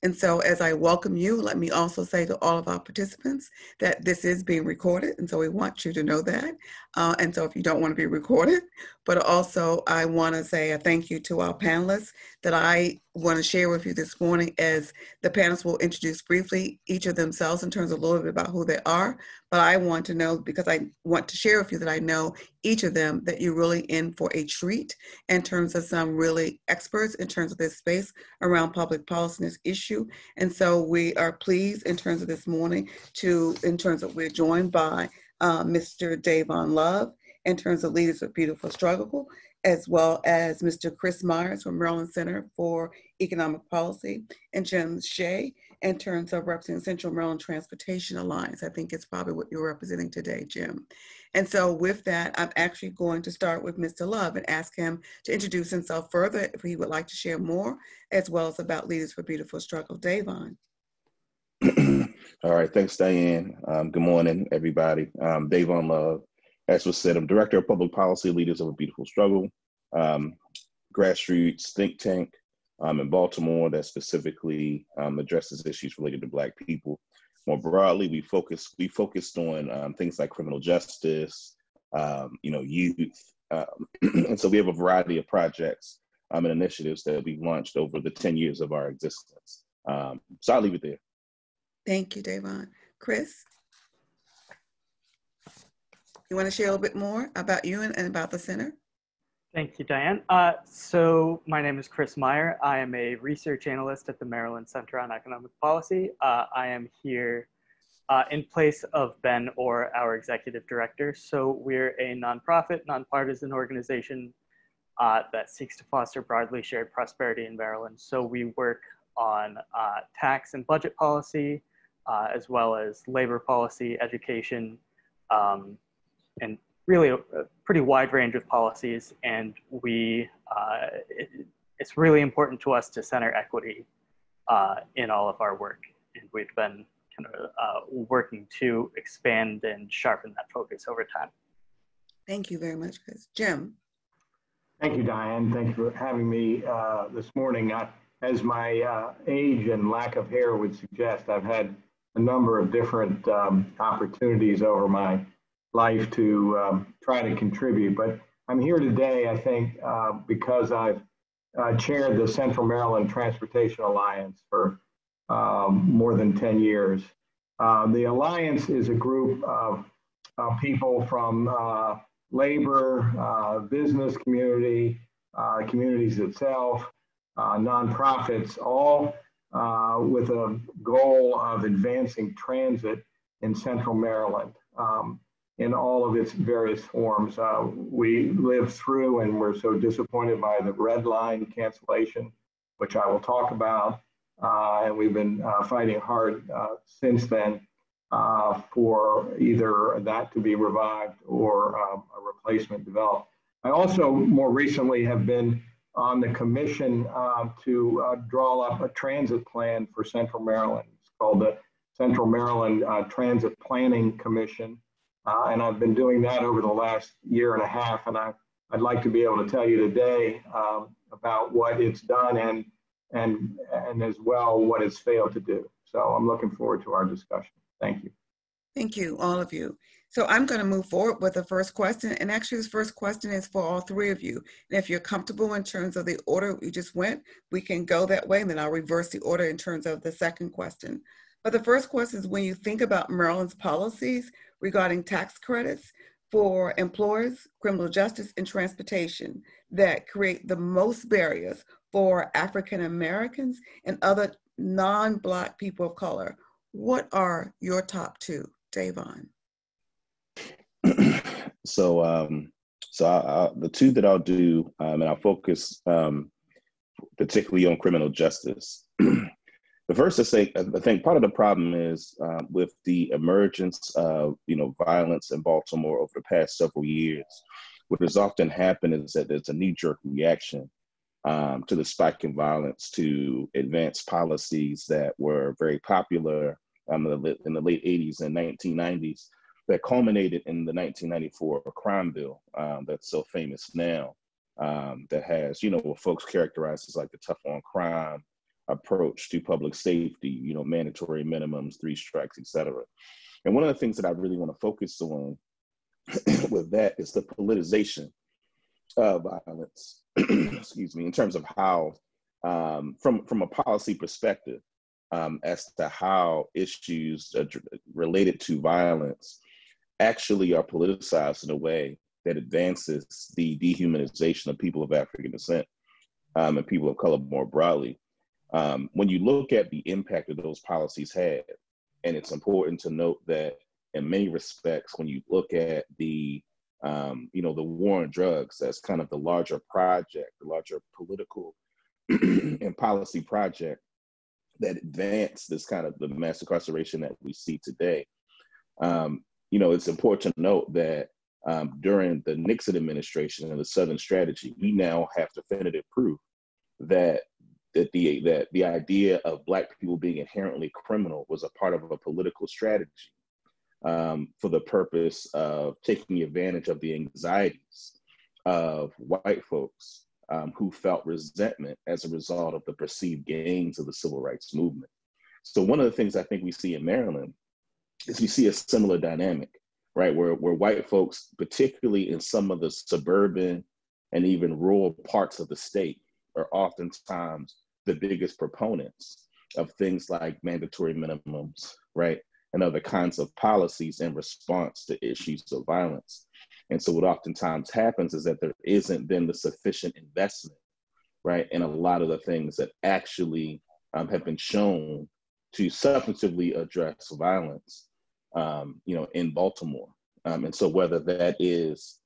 And so as I welcome you, let me also say to all of our participants that this is being recorded. And so we want you to know that. And so if you don't want to be recorded, but also I want to say a thank you to our panelists that I want to share with you this morning, as the panelists will introduce briefly each of themselves in terms of a little bit about who they are. But I want to know, because I want to share with you that I know each of them, that you're really in for a treat in terms of some really experts in terms of this space around public policy and this issue. And so we are pleased in terms of this morning we're joined by Mr. Dayvon Love in terms of Leaders with Beautiful Struggle, as well as Mr. Chris Myers from Maryland Center for Economic Policy, and Jim Shea in terms of representing Central Maryland Transportation Alliance. I think it's probably what you're representing today, Jim. And so with that, I'm actually going to start with Mr. Love and ask him to introduce himself further if he would like to share more, as well as about Leaders for Beautiful Struggle. Dayvon. All right, thanks, Diane. Good morning, everybody. Dayvon Love. As was said, I'm Director of Public Policy, Leaders of a Beautiful Struggle, grassroots think tank in Baltimore that specifically addresses issues related to Black people. More broadly, we focused on things like criminal justice, youth, and so we have a variety of projects and initiatives that we launched over the 10 years of our existence. So I'll leave it there. Thank you, Dayvon. Chris? You want to share a little bit more about you and about the center? Thank you, Diane. So my name is Chris Meyer. I am a research analyst at the Maryland Center on Economic Policy. I am here in place of Ben Orr, our executive director. So we're a nonprofit, nonpartisan organization that seeks to foster broadly shared prosperity in Maryland. So we work on tax and budget policy, as well as labor policy, education, and really a pretty wide range of policies. And it's really important to us to center equity in all of our work. And we've been kind of working to expand and sharpen that focus over time. Thank you very much, Chris. Jim. Thank you, Diane. Thank you for having me this morning. As my age and lack of hair would suggest, I've had a number of different opportunities over my life to try to contribute, but I'm here today, I think, because I've chaired the Central Maryland Transportation Alliance for more than 10 years. The Alliance is a group of people from labor, business community, communities itself, nonprofits, all with a goal of advancing transit in Central Maryland in all of its various forms. We lived through and we're so disappointed by the red line cancellation, which I will talk about. And we've been fighting hard since then for either that to be revived or a replacement developed. I also more recently have been on the commission to draw up a transit plan for Central Maryland. It's called the Central Maryland Transit Planning Commission. And I've been doing that over the last year and a half. And I'd like to be able to tell you today about what it's done and as well what it's failed to do. So I'm looking forward to our discussion. Thank you. Thank you, all of you. So I'm going to move forward with the first question. And actually, this first question is for all three of you. And if you're comfortable in terms of the order we just went, we can go that way. And then I'll reverse the order in terms of the second question. But the first question is, when you think about Maryland's policies regarding tax credits for employers, criminal justice, and transportation that create the most barriers for African Americans and other non-Black people of color, what are your top two, Dayvon? So the two that I'll do, and I'll focus particularly on criminal justice. The first to say, I think part of the problem is with the emergence of violence in Baltimore over the past several years. What has often happened is that there's a knee-jerk reaction to the spike in violence to advance policies that were very popular in the late 80s and 1990s that culminated in the 1994 crime bill that's so famous now, that has what folks characterize as like the tough on crime approach to public safety, you know, mandatory minimums, 3 strikes, et cetera. And one of the things that I really want to focus on with that is the politicization of violence, excuse me, in terms of how, from a policy perspective, as to how issues related to violence actually are politicized in a way that advances the dehumanization of people of African descent and people of color more broadly. When you look at the impact that those policies had, and it's important to note that in many respects, when you look at the, you know, the war on drugs as kind of the larger project, the larger political and policy project that advanced this kind of the mass incarceration that we see today. You know, it's important to note that during the Nixon administration and the Southern Strategy, we now have definitive proof that the idea of Black people being inherently criminal was a part of a political strategy for the purpose of taking advantage of the anxieties of white folks who felt resentment as a result of the perceived gains of the civil rights movement. So one of the things I think we see in Maryland is we see a similar dynamic, right? Where white folks, particularly in some of the suburban and even rural parts of the state, are oftentimes the biggest proponents of things like mandatory minimums, right? And other kinds of policies in response to issues of violence. And so what oftentimes happens is that there isn't then the sufficient investment, right, in a lot of the things that actually have been shown to substantively address violence, you know, in Baltimore. And so whether that is,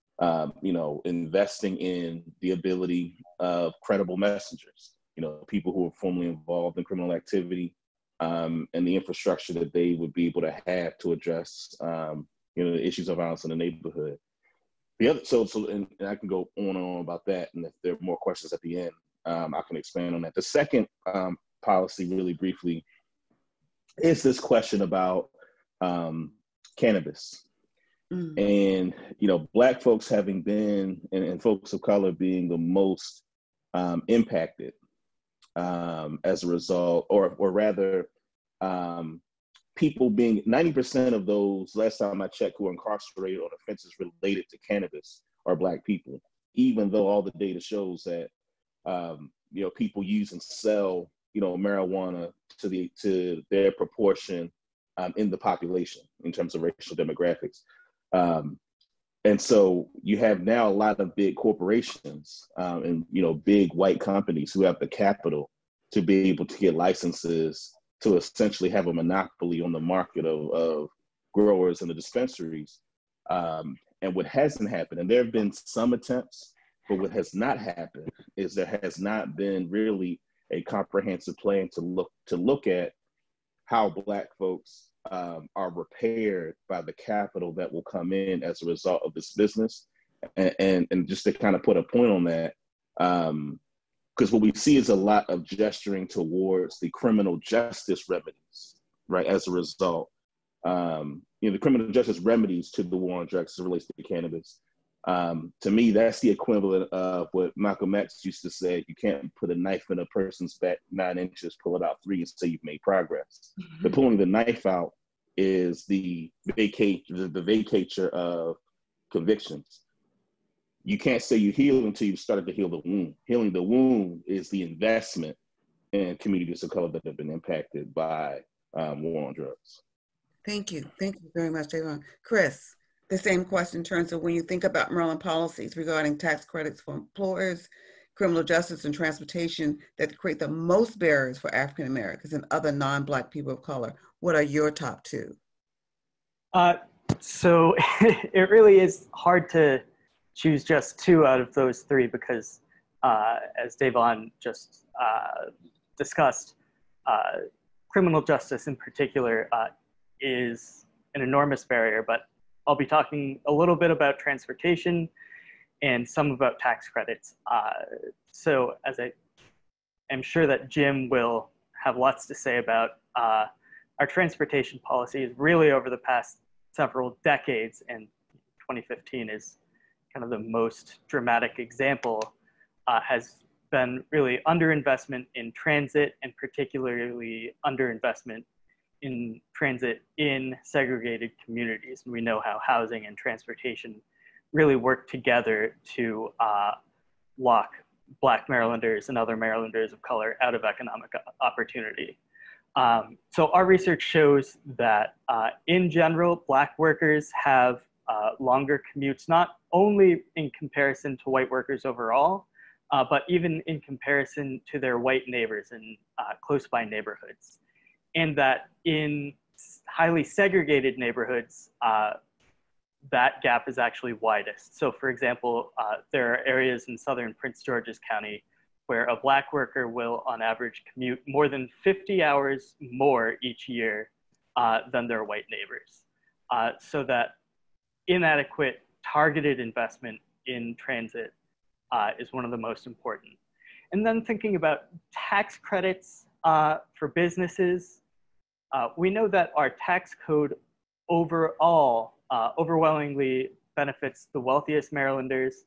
you know, investing in the ability of credible messengers, you know, people who are formerly involved in criminal activity, and the infrastructure that they would be able to have to address, you know, the issues of violence in the neighborhood. The other, and I can go on and on about that, and if there are more questions at the end, I can expand on that. The second policy, really briefly, is this question about cannabis. And, you know, Black folks having been, and folks of color being the most impacted as a result, or rather, people being 90% of those, last time I checked, who are incarcerated on offenses related to cannabis are Black people, even though all the data shows that, you know, people use and sell, you know, marijuana to their proportion in the population in terms of racial demographics. And so you have now a lot of big corporations and, you know, big white companies who have the capital to be able to get licenses to essentially have a monopoly on the market of growers and the dispensaries. And what hasn't happened, and there have been some attempts, but what has not happened is there has not been really a comprehensive plan to look at how Black folks are repaired by the capital that will come in as a result of this business. And just to kind of put a point on that, because what we see is a lot of gesturing towards the criminal justice remedies, right? As a result, you know, the criminal justice remedies to the war on drugs as it relates to cannabis. To me, that's the equivalent of what Malcolm X used to say: you can't put a knife in a person's back 9 inches, pull it out 3, and say you've made progress. The pulling the knife out is the vacatur of convictions. You can't say you heal until you've started to heal the wound. Healing the wound is the investment in communities of color that have been impacted by war on drugs. Thank you. Thank you very much, Dayvon. Chris, the same question in terms of when you think about Maryland policies regarding tax credits for employers, criminal justice, and transportation that create the most barriers for African Americans and other non-Black people of color, what are your top 2? So it really is hard to choose just 2 out of those 3 because, as Dayvon just discussed, criminal justice in particular is an enormous barrier, but I'll be talking a little bit about transportation and some about tax credits. So as I am sure that Jim will have lots to say about, our transportation policy is really over the past several decades, and 2015 is kind of the most dramatic example, has been really underinvestment in transit, and particularly underinvestment in transit in segregated communities. And we know how housing and transportation really work together to lock Black Marylanders and other Marylanders of color out of economic opportunity. So our research shows that in general, Black workers have longer commutes, not only in comparison to white workers overall, but even in comparison to their white neighbors in close by neighborhoods. And that in highly segregated neighborhoods, that gap is actually widest. So for example, there are areas in southern Prince George's County where a Black worker will on average commute more than 50 hours more each year than their white neighbors. So that inadequate targeted investment in transit is one of the most important. And then thinking about tax credits for businesses, we know that our tax code overall overwhelmingly benefits the wealthiest Marylanders,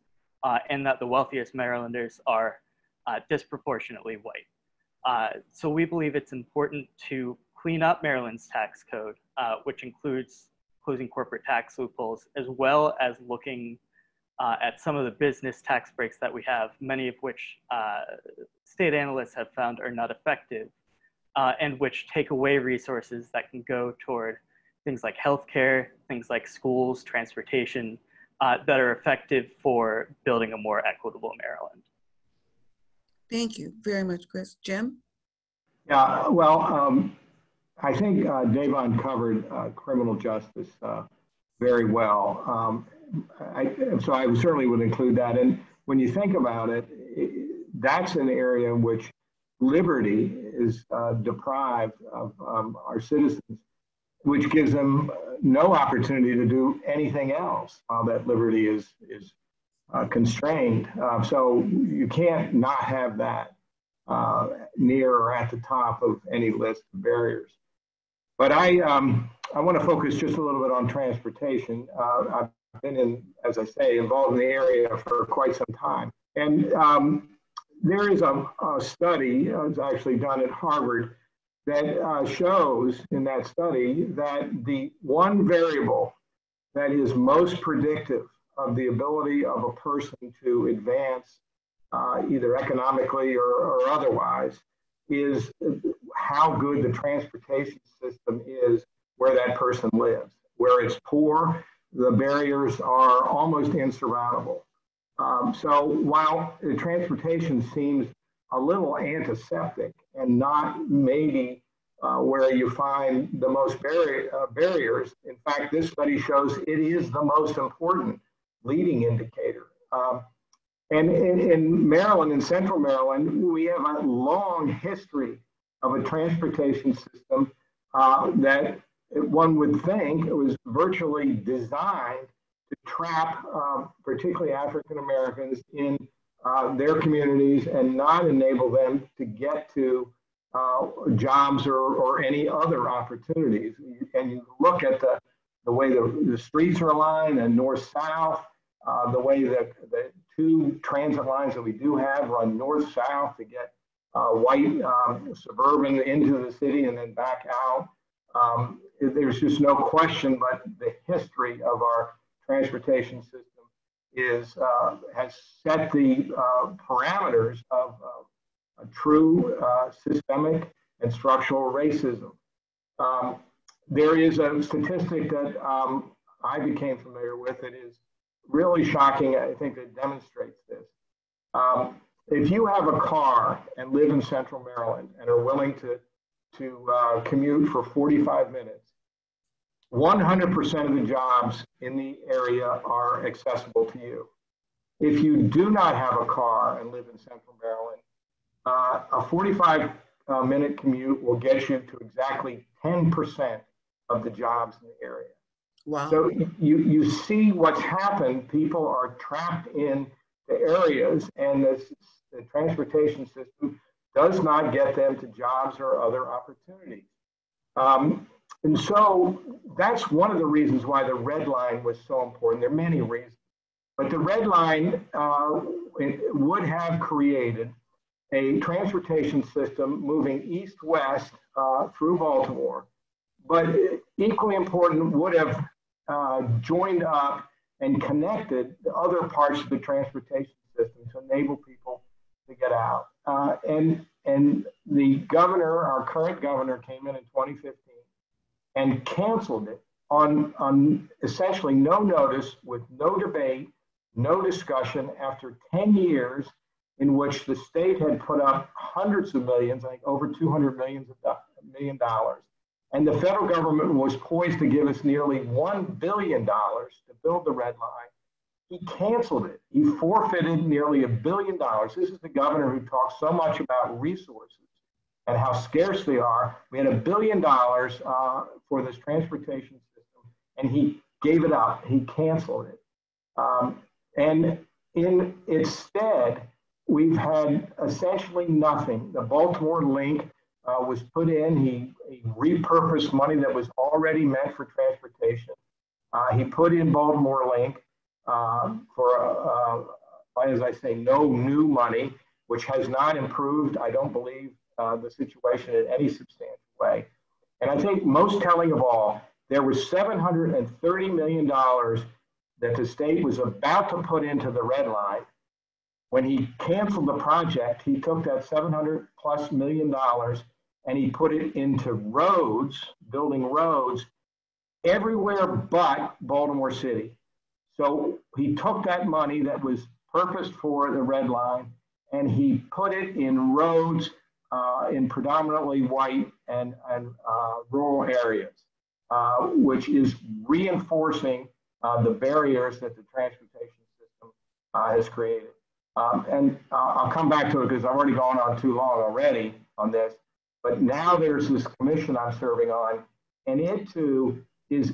and that the wealthiest Marylanders are disproportionately white. So we believe it's important to clean up Maryland's tax code, which includes closing corporate tax loopholes, as well as looking at some of the business tax breaks that we have, many of which state analysts have found are not effective, and which take away resources that can go toward things like healthcare, things like schools, transportation, that are effective for building a more equitable Maryland. Thank you very much, Chris. Jim? Yeah, well, I think Dayvon covered criminal justice very well. So I certainly would include that. And when you think about it, that's an area in which liberty is deprived of our citizens, which gives them no opportunity to do anything else while that liberty is constrained. So you can't not have that near or at the top of any list of barriers. But I want to focus just a little bit on transportation. I've been as I say, involved in the area for quite some time. And there is a study, it's actually done at Harvard, that shows in that study that the one variable that is most predictive of the ability of a person to advance either economically or otherwise is how good the transportation system is where that person lives. Where it's poor, the barriers are almost insurmountable. So while the transportation seems a little antiseptic and not maybe where you find the most barriers, in fact, this study shows it is the most important leading indicator. And in Maryland, in central Maryland, we have a long history of a transportation system that one would think it was virtually designed to trap particularly African Americans in their communities and not enable them to get to jobs or any other opportunities. And you look at the way the streets are aligned and north-south, the way that the two transit lines that we do have run north-south to get white suburban into the city and then back out. There's just no question, but the history of our transportation system has set the parameters of a true systemic and structural racism. There is a statistic that I became familiar with that is really shocking, I think, that demonstrates this. If you have a car and live in central Maryland and are willing to commute for 45 minutes, 100% of the jobs in the area are accessible to you. If you do not have a car and live in central Maryland, a 45-minute commute will get you to exactly 10% of the jobs in the area. Wow. So you see what's happened. People are trapped in the areas, and the transportation system does not get them to jobs or other opportunities. And so that's one of the reasons why the red line was so important. There are many reasons, but the red line it would have created a transportation system moving east-west through Baltimore, but equally important, would have joined up and connected the other parts of the transportation system to enable people to get out. And the governor, our current governor, came in 2015 and canceled it on essentially no notice, with no debate, no discussion, after 10 years in which the state had put up hundreds of millions, I think over $200 million. And the federal government was poised to give us nearly $1 billion to build the Red Line. He canceled it. He forfeited nearly $1 billion. This is the governor who talks so much about resources and how scarce they are. We had $1 billion for this transportation system, and he gave it up. He canceled it. And in its stead, we've had essentially nothing. The Baltimore link was put in. He repurposed money that was already meant for transportation. He put in Baltimore link for, as I say, no new money, which has not improved, I don't believe, the situation in any substantial way. And I think most telling of all, there was $730 million that the state was about to put into the Red Line. When he canceled the project, he took that $700+ million and he put it into roads, building roads everywhere but Baltimore City. So he took that money that was purposed for the Red Line and he put it in roads in predominantly white and rural areas, which is reinforcing the barriers that the transportation system has created. And I'll come back to it because I've already gone on too long already on this. But now there's this commission I'm serving on, and it too is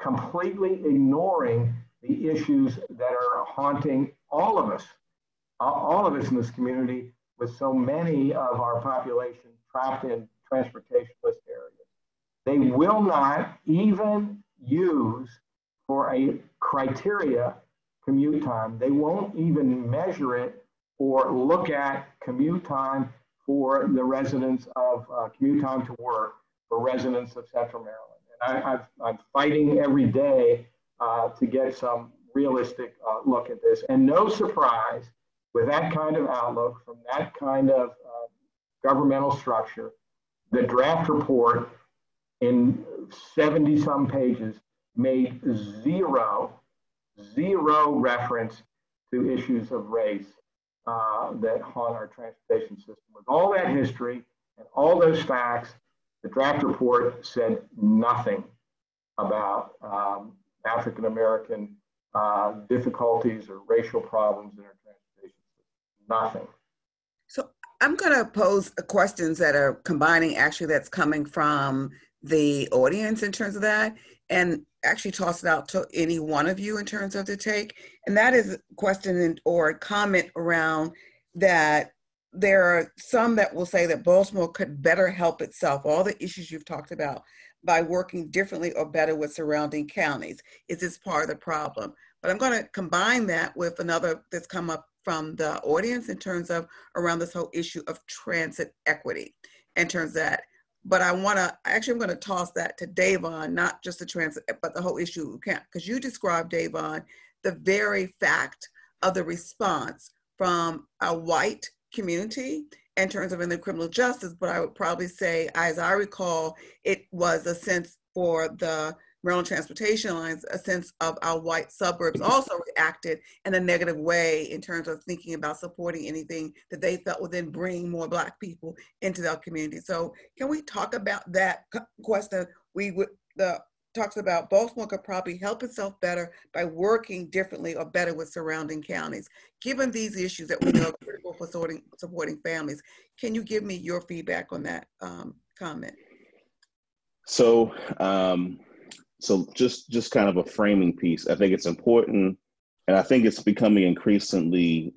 completely ignoring the issues that are haunting all of us in this community, with so many of our population trapped in transportationless areas. They will not even use for a criteria commute time. They won't even measure it or look at commute time for the residents of commute time to work for residents of Central Maryland. And I'm fighting every day to get some realistic look at this. And no surprise, with that kind of outlook from that kind of governmental structure, the draft report in 70-some pages made zero reference to issues of race that haunt our transportation system. With all that history and all those facts, the draft report said nothing about African American difficulties or racial problems in our transportation system. Nothing. So I'm going to pose questions that are combining, actually, that's coming from the audience in terms of that, and actually toss it out to any one of you in terms of the take. And that is a question or a comment around that there are some that will say that Baltimore could better help itself, all the issues you've talked about, by working differently or better with surrounding counties. Is this part of the problem? But I'm going to combine that with another that's come up from the audience in terms of around this whole issue of transit equity in terms of that. But I'm going to toss that to Dayvon, not just the transit, but the whole issue, because you described, Dayvon, the very fact of the response from a white community in terms of in the criminal justice. But I would probably say, as I recall, it was a sense for the Maryland Transportation Lines, a sense of our white suburbs also reacted in a negative way in terms of thinking about supporting anything that they felt would then bring more Black people into their community. So can we talk about that question? Talks about Baltimore could probably help itself better by working differently or better with surrounding counties. Given these issues that we know are critical for supporting families, can you give me your feedback on that comment? So just kind of a framing piece. I think it's important, and I think it's becoming increasingly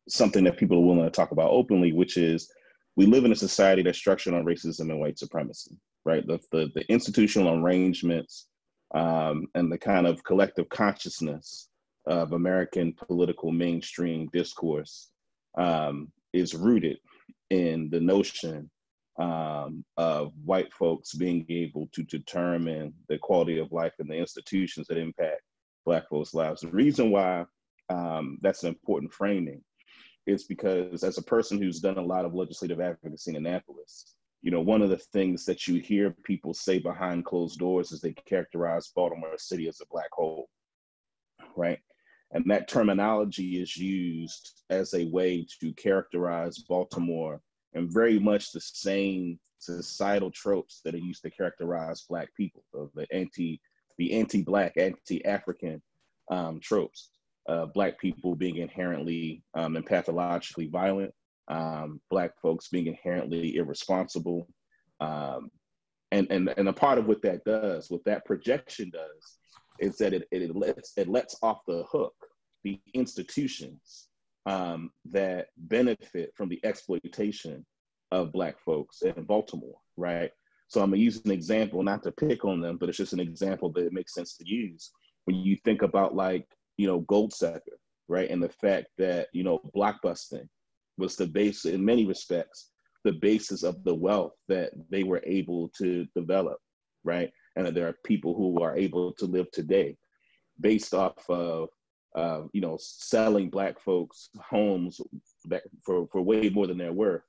something that people are willing to talk about openly, which is we live in a society that's structured on racism and white supremacy, right? The institutional arrangements and the kind of collective consciousness of American political mainstream discourse is rooted in the notion of white folks being able to determine the quality of life and the institutions that impact Black folks' lives. The reason why that's an important framing is because, as a person who's done a lot of legislative advocacy in Annapolis, you know, one of the things that you hear people say behind closed doors is they characterize Baltimore City as a black hole, right? And that terminology is used as a way to characterize Baltimore and very much the same societal tropes that are used to characterize Black people, so the anti-Black, anti-African tropes. Black people being inherently and pathologically violent, Black folks being inherently irresponsible. And a part of what that does, what that projection does, is that it lets off the hook the institutions that benefit from the exploitation of Black folks in Baltimore, right? So I'm gonna use an example, not to pick on them, but it's just an example that it makes sense to use. When you think about, like, you know, Gold Sector, right? And the fact that, you know, blockbusting was the base, in many respects, the basis of the wealth that they were able to develop, right? And that there are people who are able to live today based off of, you know, selling Black folks homes that for way more than they're worth.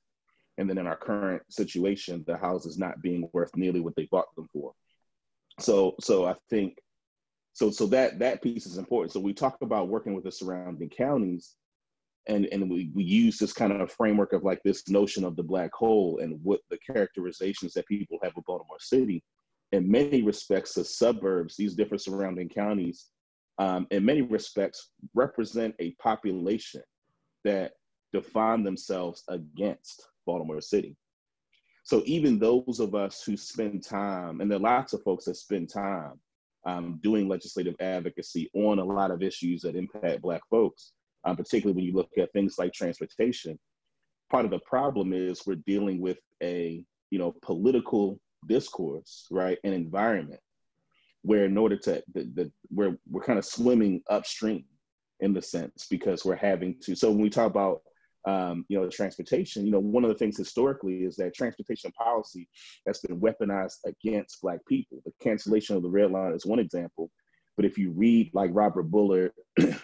And then in our current situation, the houses not being worth nearly what they bought them for. So I think, so that piece is important. So we talk about working with the surrounding counties, and we use this kind of framework of like this notion of the Black hole and what the characterizations that people have of Baltimore City. In many respects, the suburbs, these different surrounding counties, in many respects, represent a population that define themselves against Baltimore City. So even those of us who spend time, and there are lots of folks that spend time doing legislative advocacy on a lot of issues that impact Black folks, particularly when you look at things like transportation, part of the problem is we're dealing with a, you know, political discourse, right, an environment where in order to, we're kind of swimming upstream in the sense, because we're having to, so when we talk about, you know, transportation, you know, one of the things historically is that transportation policy has been weaponized against Black people. The cancellation of the red line is one example, but if you read like Robert Bullard,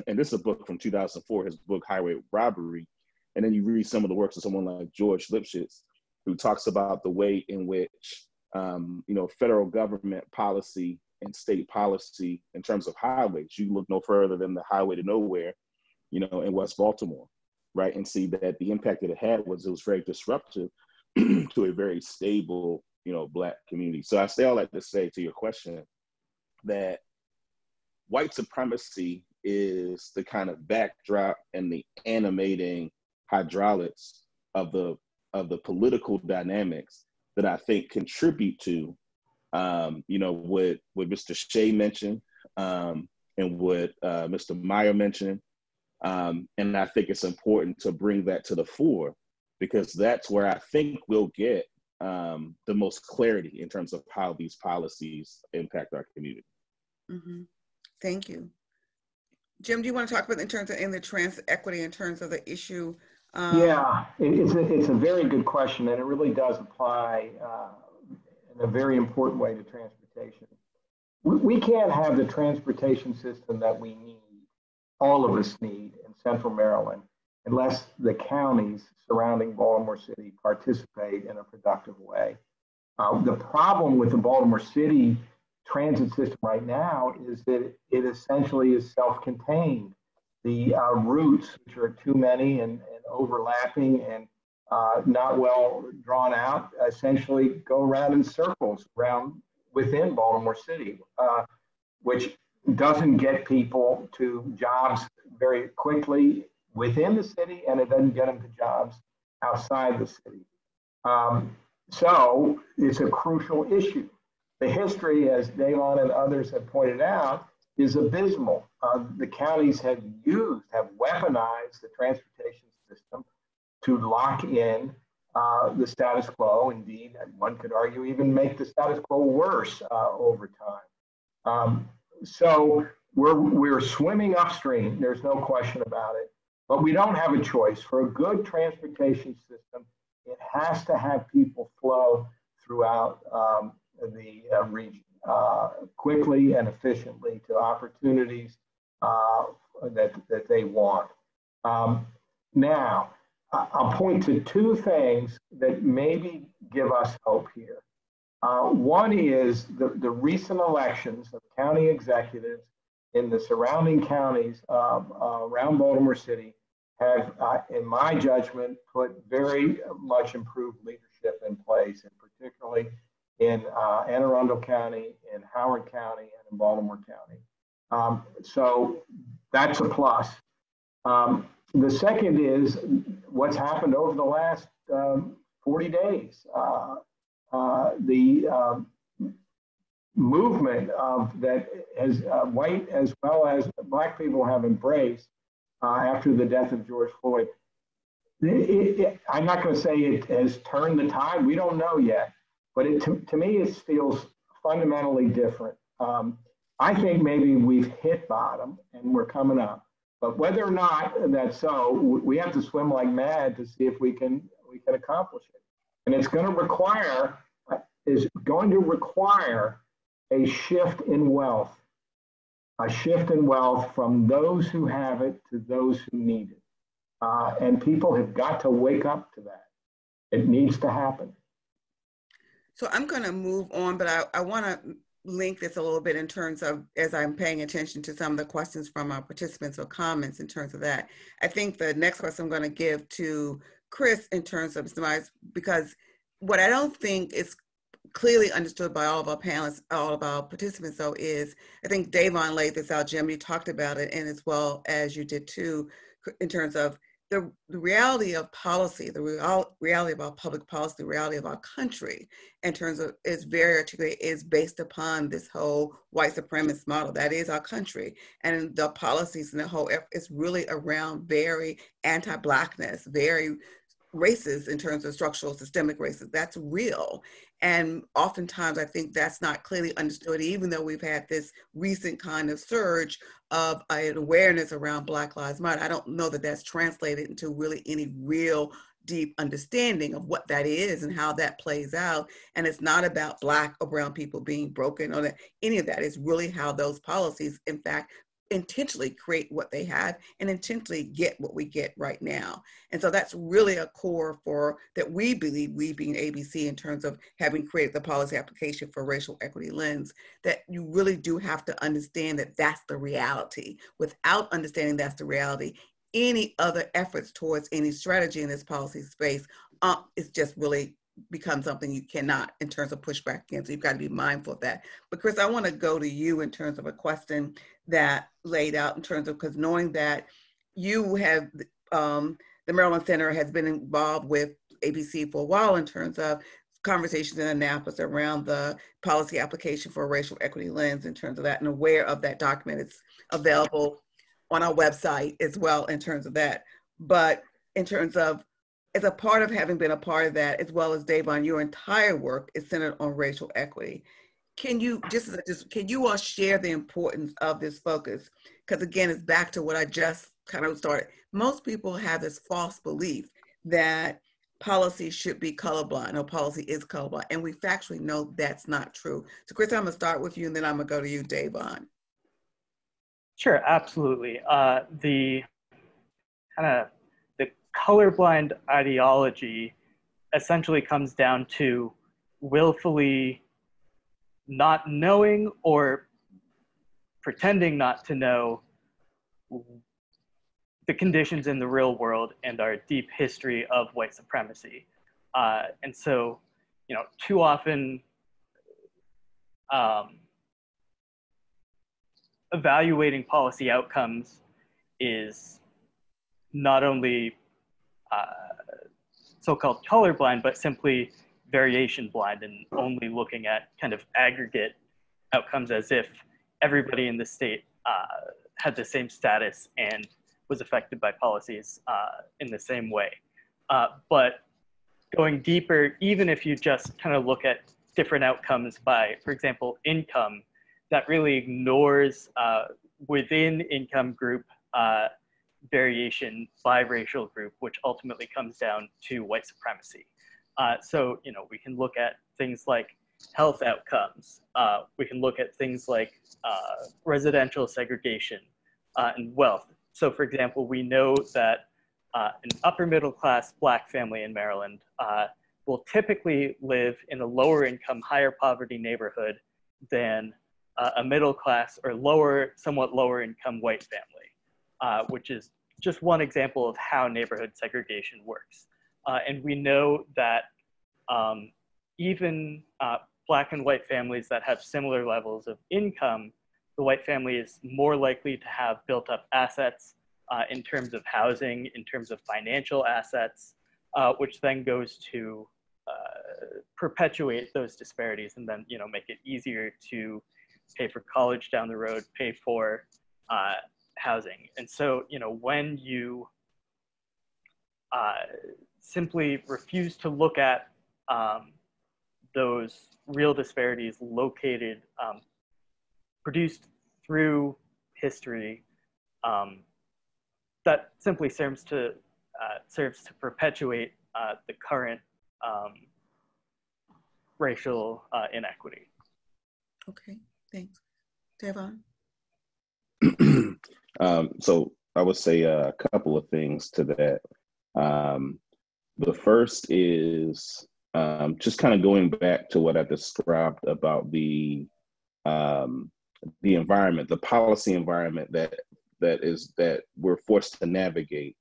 and this is a book from 2004, his book Highway Robbery, and then you read some of the works of someone like George Lipschitz, who talks about the way in which, you know, federal government policy and state policy in terms of highways, you look no further than the Highway to Nowhere, you know, in West Baltimore, right? And see that the impact that it had was, it was very disruptive to a very stable, you know, Black community. So I say all that to say, to your question, that white supremacy is the kind of backdrop and the animating hydraulics of the political dynamics that I think contribute to, you know, what Mr. Shea mentioned, and what Mr. Meyer mentioned. And I think it's important to bring that to the fore, because that's where I think we'll get the most clarity in terms of how these policies impact our community. Mm-hmm. Thank you. Jim, do you want to talk about in terms of the trans equity, in terms of the issue? Yeah, it's a very good question, and it really does apply in a very important way to transportation. We can't have the transportation system that we need, all of us need in Central Maryland, unless the counties surrounding Baltimore City participate in a productive way. The problem with the Baltimore City transit system right now is that it essentially is self-contained. The routes, which are too many and overlapping and not well drawn out, essentially go around in circles around within Baltimore City, which doesn't get people to jobs very quickly within the city, and it doesn't get them to jobs outside the city. So it's a crucial issue. The history, as Dayvon and others have pointed out, is abysmal. The counties have weaponized the transportation system to lock in the status quo. Indeed, one could argue even make the status quo worse over time. So we're swimming upstream. There's no question about it. But we don't have a choice. For a good transportation system, it has to have people flow throughout the region quickly and efficiently to opportunities that they want. Now, I'll point to two things that maybe give us hope here. One is the recent elections of county executives in the surrounding counties around Baltimore City have, in my judgment, put very much improved leadership in place, and particularly in Anne Arundel County, in Howard County, and in Baltimore County. So that's a plus. The second is what's happened over the last 40 days. The movement of that as white as well as Black people have embraced after the death of George Floyd. I'm not going to say it has turned the tide. We don't know yet, but to me, it feels fundamentally different. I think maybe we've hit bottom and we're coming up. But whether or not that's so, we have to swim like mad to see if we can accomplish it. And it's going to require a shift in wealth from those who have it to those who need it. And people have got to wake up to that. It needs to happen. So I'm going to move on, but I want to link this a little bit in terms of, as I'm paying attention to some of the questions from our participants or comments in terms of that. I think the next question I'm going to give to Chris in terms of semis, because what I don't think is clearly understood by all of our panelists, all of our participants, though, is, I think Dayvon laid this out, Jim, you talked about it, and as well as you did too, in terms of the reality of policy, the reality of our public policy, the reality of our country, in terms of, is very articulated, is based upon this whole white supremacist model. That is our country. And the policies and the whole effort is really around very anti-Blackness, very racist in terms of structural systemic racism. That's real. And oftentimes I think that's not clearly understood, even though we've had this recent kind of surge of an awareness around Black Lives Matter. I don't know that that's translated into really any real deep understanding of what that is and how that plays out. And it's not about Black or brown people being broken or that, any of that. It's really how those policies, in fact, intentionally create what they have and intentionally get what we get right now. And so that's really a core for that we believe, we being ABC, in terms of having created the policy application for racial equity lens, that you really do have to understand that that's the reality. Without understanding that's the reality, any other efforts towards any strategy in this policy space is just really become something you cannot in terms of pushback against. So you've got to be mindful of that. But Chris, I want to go to you in terms of a question that laid out in terms of, because knowing that you have, the Maryland Center has been involved with ABC for a while in terms of conversations in Annapolis around the policy application for a racial equity lens in terms of that, and aware of that document. It's available on our website as well in terms of that. But in terms of, as a part of having been a part of that, as well as Dayvon, your entire work is centered on racial equity. Can you can you all share the importance of this focus? Because again, it's back to what I just kind of started. Most people have this false belief that policy should be colorblind or policy is colorblind, and we factually know that's not true. So Chris, I'm gonna start with you and then I'm gonna go to you, Dayvon. Sure, absolutely. The colorblind ideology essentially comes down to willfully not knowing or pretending not to know the conditions in the real world and our deep history of white supremacy. And so, you know, too often evaluating policy outcomes is not only so-called colorblind, but simply variation blind, and only looking at kind of aggregate outcomes as if everybody in the state had the same status and was affected by policies in the same way. But going deeper, even if you just kind of look at different outcomes by, for example, income, that really ignores within income group variation by racial group, which ultimately comes down to white supremacy. So, we can look at things like health outcomes. We can look at things like residential segregation and wealth. So, for example, we know that an upper middle class Black family in Maryland will typically live in a lower income, higher poverty neighborhood than a middle class or somewhat lower income white family, which is just one example of how neighborhood segregation works. And we know that even Black and white families that have similar levels of income, the white family is more likely to have built up assets in terms of housing, in terms of financial assets, which then goes to perpetuate those disparities and then, make it easier to pay for college down the road, pay for housing. And so, when you simply refuse to look at those real disparities located, produced through history, that simply serves to perpetuate the current racial inequity. Okay, thanks. Dayvon? So I would say a couple of things to that. The first is just kind of going back to what I described about the environment, the policy environment that we're forced to navigate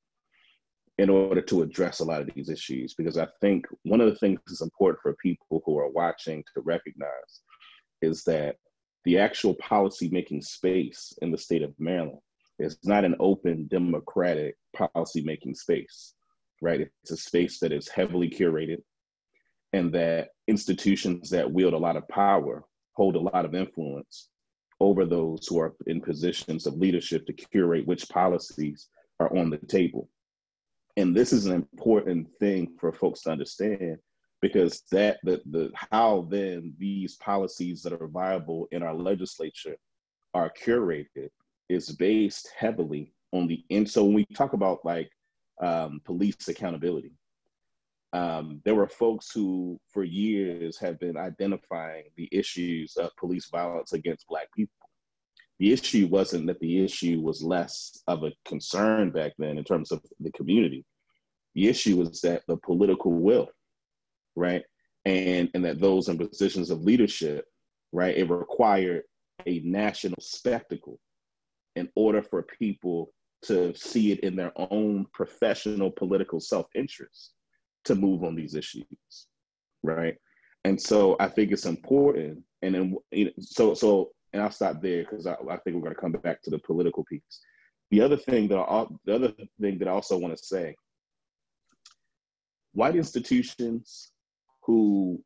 in order to address a lot of these issues. Because I think one of the things that's important for people who are watching to recognize is that the actual policy-making space in the state of Maryland is not an open, democratic policy-making space, right? It's a space that is heavily curated, and that institutions that wield a lot of power hold a lot of influence over those who are in positions of leadership to curate which policies are on the table. And this is an important thing for folks to understand, because how then these policies that are viable in our legislature are curated is based heavily on so when we talk about police accountability, there were folks who for years have been identifying the issues of police violence against Black people. The issue wasn't that the issue was less of a concern back then in terms of the community. The issue was that the political will, right? And that those in positions of leadership, right? It required a national spectacle in order for people to see it in their own professional political self-interest to move on these issues, right? And so I think it's important, and then and I'll stop there because I think we're going to come back to the political piece. The other thing that I also want to say, white institutions and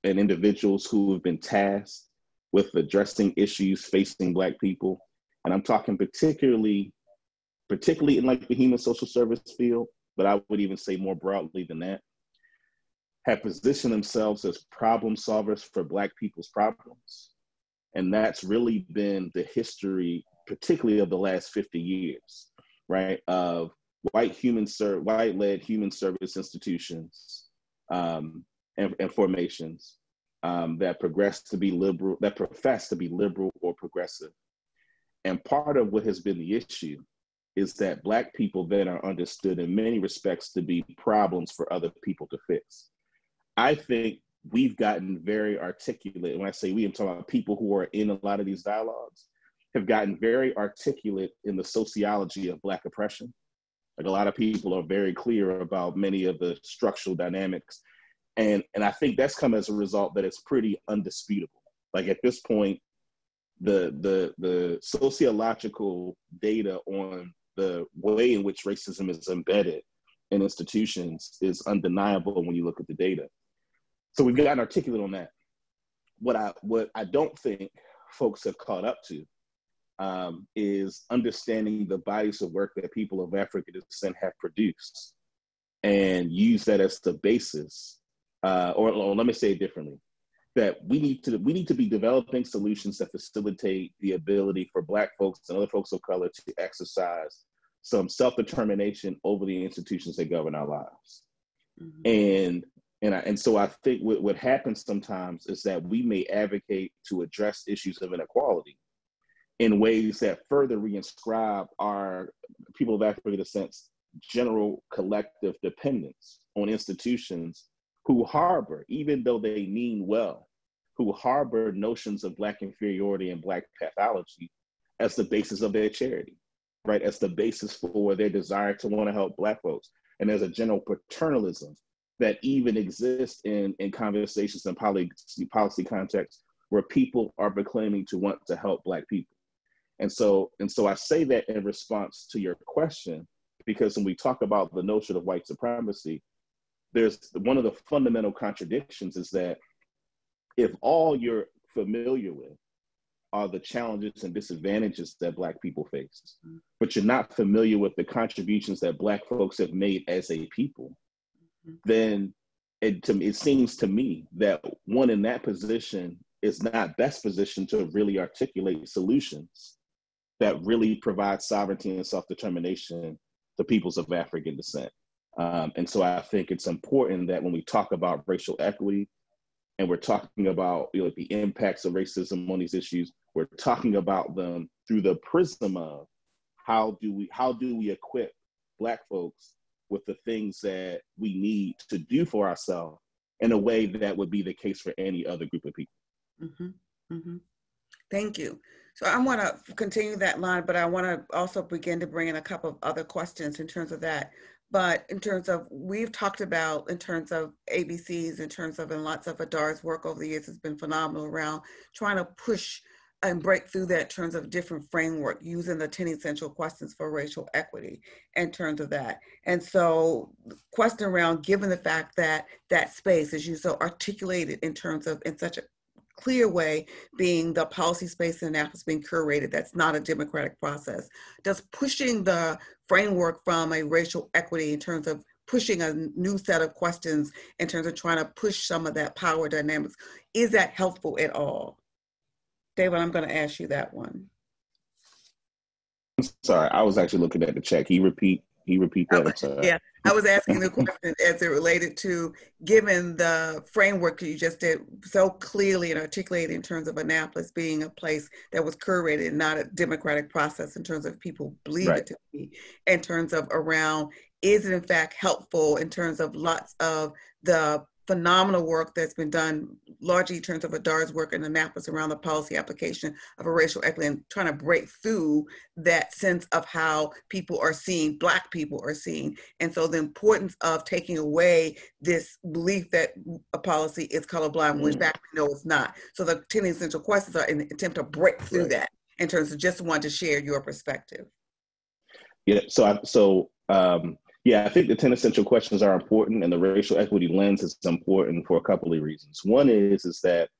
individuals who have been tasked with addressing issues facing Black people, and I'm talking particularly in like the human social service field, but I would even say more broadly than that, have positioned themselves as problem solvers for Black people's problems. And that's really been the history, particularly of the last 50 years, right? Of white-led human service institutions and formations that profess to be liberal or progressive. And part of what has been the issue is that Black people then are understood in many respects to be problems for other people to fix. I think we've gotten very articulate. When I say we, I'm talking about people who are in a lot of these dialogues, have gotten very articulate in the sociology of Black oppression. Like, a lot of people are very clear about many of the structural dynamics. And I think that's come as a result that it's pretty undisputable. Like, at this point, the sociological data on the way in which racism is embedded in institutions is undeniable when you look at the data. So we've gotten articulate on that. What I don't think folks have caught up to is understanding the bodies of work that people of African descent have produced and use that as the basis, or let me say it differently, that we need to be developing solutions that facilitate the ability for Black folks and other folks of color to exercise some self-determination over the institutions that govern our lives. Mm-hmm. And so I think what happens sometimes is that we may advocate to address issues of inequality in ways that further reinscribe our people of African descent general collective dependence on institutions who harbor, even though they mean well, who harbor notions of Black inferiority and Black pathology as the basis of their charity, right? As the basis for their desire to want to help Black folks. And there's a general paternalism that even exists in conversations and policy contexts where people are proclaiming to want to help Black people. And so I say that in response to your question, because when we talk about the notion of white supremacy, there's one of the fundamental contradictions is that if all you're familiar with are the challenges and disadvantages that Black people face, but you're not familiar with the contributions that Black folks have made as a people, then it seems to me that one in that position is not best positioned to really articulate solutions that really provide sovereignty and self-determination to peoples of African descent. And so I think it's important that when we talk about racial equity and we're talking about the impacts of racism on these issues, we're talking about them through the prism of how do we equip Black folks with the things that we need to do for ourselves in a way that would be the case for any other group of people. Mm-hmm. Mm-hmm. Thank you. So I want to continue that line, but I want to also begin to bring in a couple of other questions in terms of that. But in terms of, we've talked about in terms of ABCs, in terms of, and lots of Adar's work over the years has been phenomenal around trying to push and break through that in terms of different framework, using the 10 essential questions for racial equity in terms of that. And so question around, given the fact that that space, as you so articulated in terms of, in such a clear way, being the policy space in Annapolis being curated, that's not a democratic process. Does pushing the framework from a racial equity in terms of pushing a new set of questions in terms of trying to push some of that power dynamics, is that helpful at all? David, I'm going to ask you that one. Sorry, I was actually looking at the chat. Can you repeat that? I'm sorry. Yeah, I was asking the question as it related to, given the framework you just did so clearly and articulated in terms of Annapolis being a place that was curated and not a democratic process in terms of people believe Right. it to be, in terms of around, is it in fact helpful in terms of lots of the phenomenal work that's been done, largely in terms of Adar's work in Annapolis around the policy application of a racial equity and trying to break through that sense of how people are seen, Black people are seen. And so the importance of taking away this belief that a policy is colorblind, when in fact we know it's not. So the 10 essential questions are an attempt to break through that in terms of, just want to share your perspective. Yeah, I think the 10 essential questions are important, and the racial equity lens is important for a couple of reasons. One is that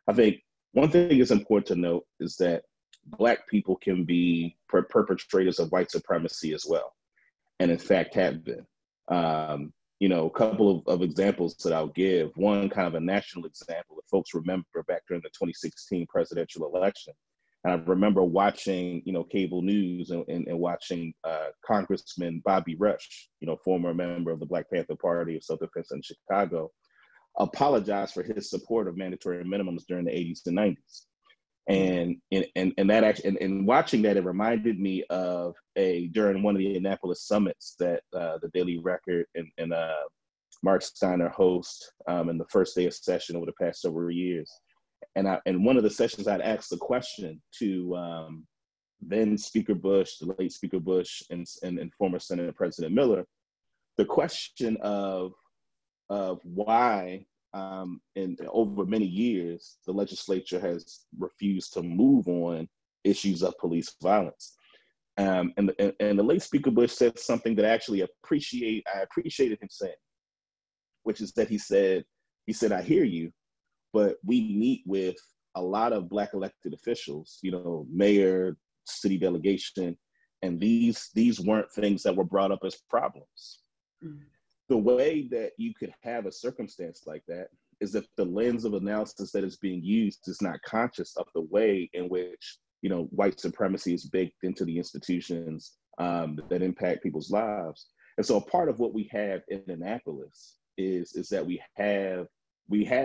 I think one thing is important to note is that Black people can be perpetrators of white supremacy as well, and in fact have been. A couple of examples that I'll give. One, kind of a national example that folks remember back during the 2016 presidential election. And I remember watching, cable news and watching Congressman Bobby Rush, former member of the Black Panther Party of self-defense in Chicago, apologize for his support of mandatory minimums during the 80s and 90s. And that actually, and watching that, it reminded me of during one of the Annapolis summits that the Daily Record and Mark Steiner host in the first day of session over the past several years. And one of the sessions, I'd asked the question to then Speaker Bush, the late Speaker Bush, and former Senator President Miller, the question of why, over many years, the legislature has refused to move on issues of police violence. And the late Speaker Bush said something that I appreciated him saying, which is that he said, I hear you, but we meet with a lot of Black elected officials, mayor, city delegation, and these weren't things that were brought up as problems. Mm-hmm. The way that you could have a circumstance like that is if the lens of analysis that is being used is not conscious of the way in which, white supremacy is baked into the institutions that impact people's lives. And so a part of what we have in Annapolis is that we have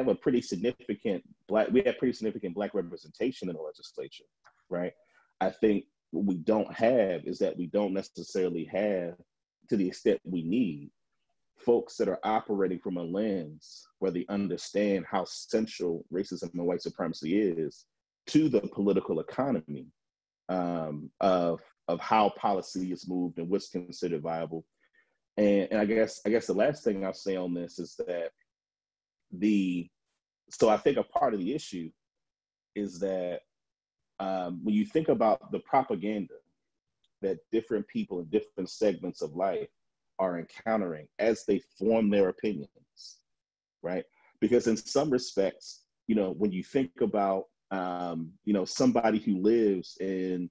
a pretty significant Black representation in the legislature, right? I think what we don't have is that we don't necessarily have, to the extent we need, folks that are operating from a lens where they understand how central racism and white supremacy is to the political economy of how policy is moved and what's considered viable. And I guess the last thing I'll say on this is that so I think a part of the issue is that when you think about the propaganda that different people in different segments of life are encountering as they form their opinions, right? Because in some respects, when you think about, somebody who lives in,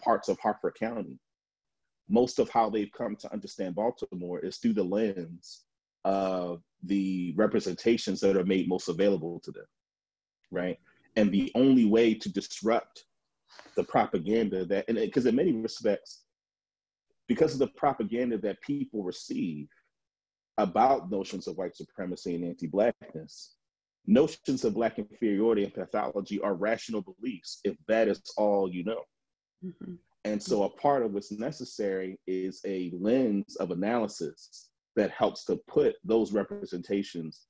parts of Hartford County, most of how they've come to understand Baltimore is through the lens of the representations that are made most available to them, right? And the only way to disrupt the propaganda because in many respects, because of the propaganda that people receive about notions of white supremacy and anti-Blackness, notions of Black inferiority and pathology are rational beliefs if that is all you know. Mm-hmm. And so a part of what's necessary is a lens of analysis that helps to put those representations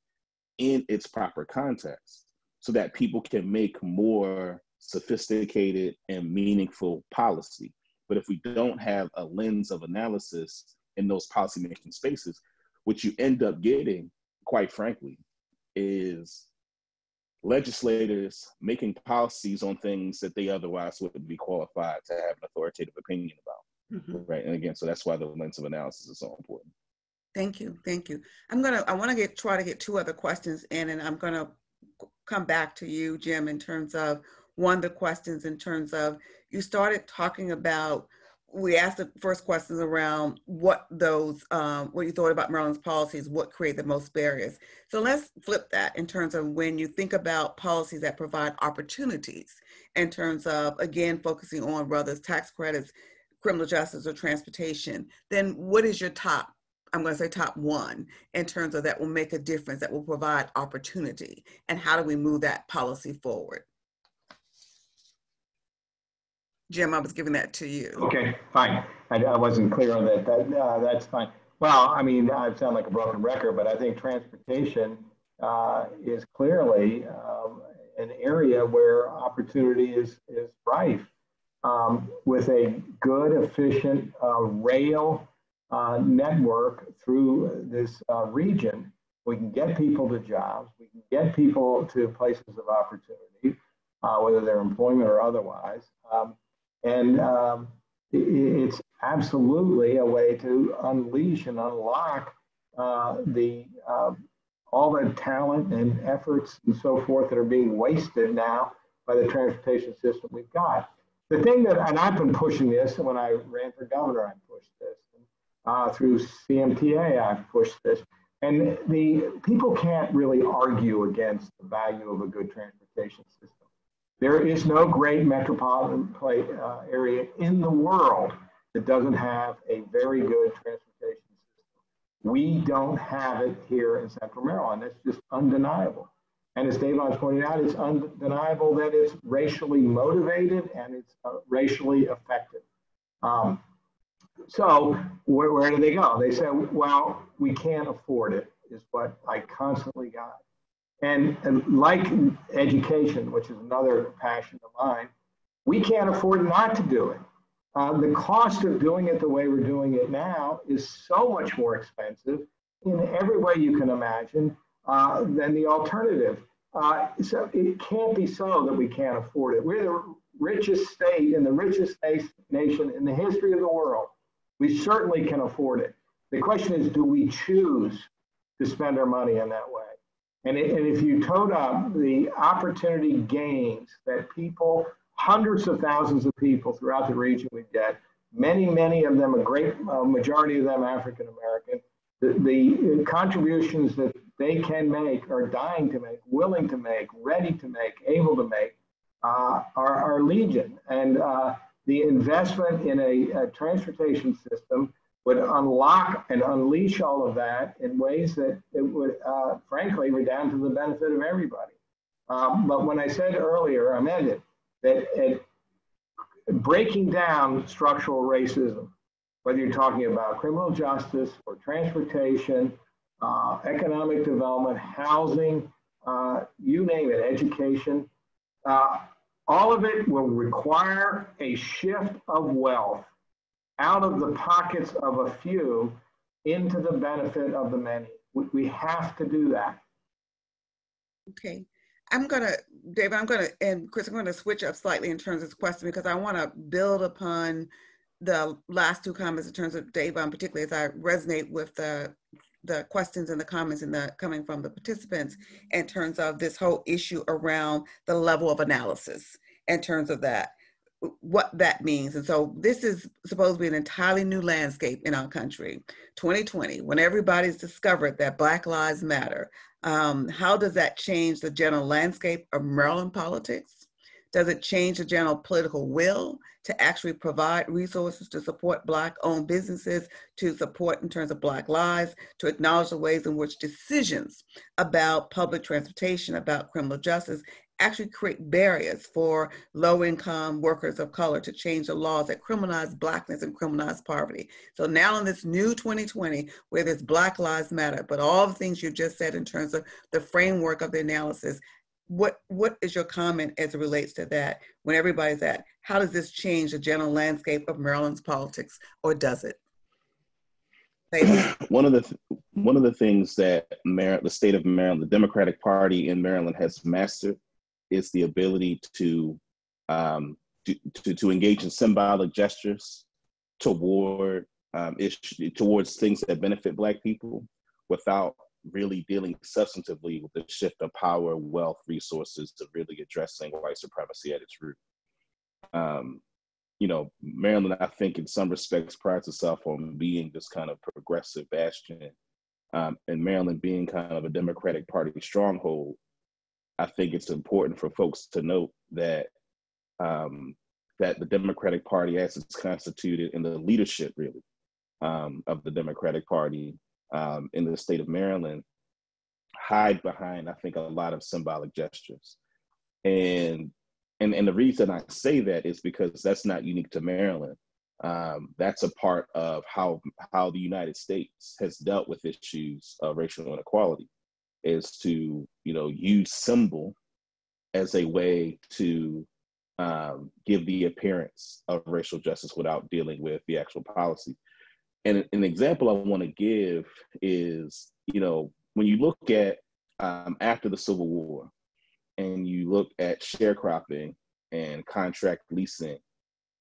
in its proper context so that people can make more sophisticated and meaningful policy. But if we don't have a lens of analysis in those policymaking spaces, what you end up getting, quite frankly, is legislators making policies on things that they otherwise wouldn't be qualified to have an authoritative opinion about, mm-hmm. right? And again, so that's why the lens of analysis is so important. Thank you. I want to try to get two other questions in, and I'm going to come back to you, Jim, in terms of one of the questions in terms of, you started talking about, we asked the first questions around what you thought about Maryland's policies, what create the most barriers. So let's flip that in terms of when you think about policies that provide opportunities in terms of, again, focusing on whether it's tax credits, criminal justice, or transportation, then what is your top one in terms of that will make a difference, that will provide opportunity, and how do we move that policy forward? Jim, I was giving that to you. Okay, fine. I wasn't clear on that. That's fine. Well, I mean, I sound like a broken record, but I think transportation is clearly an area where opportunity is rife. With a good, efficient rail network through this region, we can get people to jobs, we can get people to places of opportunity, whether they're employment or otherwise. It's absolutely a way to unleash and unlock all the talent and efforts and so forth that are being wasted now by the transportation system we've got. The thing and I've been pushing this, and when I ran for governor, I pushed this. Through CMTA, I've pushed this. And the people can't really argue against the value of a good transportation system. There is no great metropolitan area in the world that doesn't have a very good transportation system. We don't have it here in Central Maryland. It's just undeniable. And as Dayvon's pointed out, it's undeniable that it's racially motivated and it's racially effective. So where do they go? They say, well, we can't afford it, is what I constantly got. And like education, which is another passion of mine, we can't afford not to do it. The cost of doing it the way we're doing it now is so much more expensive in every way you can imagine than the alternative. So it can't be so that we can't afford it. We're the richest state and the richest nation in the history of the world. We certainly can afford it. The question is, do we choose to spend our money in that way? And if you total up the opportunity gains that people, hundreds of thousands of people throughout the region would get, many of them, a great majority of them African American, the contributions that they can make, are dying to make, willing to make, ready to make, able to make, are legion. And the investment in a transportation system would unlock and unleash all of that in ways that it would, frankly, redound to the benefit of everybody. But when I said earlier, I meant it, that breaking down structural racism, whether you're talking about criminal justice or transportation, economic development, housing, you name it, education, all of it will require a shift of wealth out of the pockets of a few into the benefit of the many. We have to do that. Okay. David, and Chris, I'm gonna switch up slightly in terms of this question because I want to build upon the last two comments in terms of Dayvon, particularly as I resonate with the questions and the comments coming from the participants in terms of this whole issue around the level of analysis in terms of that, what that means. And so this is supposed to be an entirely new landscape in our country, 2020, when everybody's discovered that Black Lives Matter. How does that change the general landscape of Maryland politics? Does it change the general political will to actually provide resources to support Black-owned businesses, to support in terms of Black lives, to acknowledge the ways in which decisions about public transportation, about criminal justice, actually create barriers for low-income workers of color to change the laws that criminalize Blackness and criminalize poverty? So now in this new 2020, where there's Black Lives Matter, but all the things you just said in terms of the framework of the analysis, what is your comment as it relates to that when everybody's at? How does this change the general landscape of Maryland's politics, or does it? One of the things that the state of Maryland, the Democratic Party in Maryland has mastered is the ability to engage in symbolic gestures towards things that benefit Black people without really dealing substantively with the shift of power, wealth, resources to really addressing white supremacy at its root. Maryland, I think in some respects prides itself on being this kind of progressive bastion, and Maryland being kind of a Democratic Party stronghold. I think it's important for folks to note that that the Democratic Party, as it's constituted, and the leadership really of the Democratic Party in the state of Maryland, hide behind, I think, a lot of symbolic gestures. And the reason I say that is because that's not unique to Maryland. That's a part of how the United States has dealt with issues of racial inequality, is to use symbol as a way to give the appearance of racial justice without dealing with the actual policy. And an example I want to give is, when you look at after the Civil War, and you look at sharecropping and contract leasing,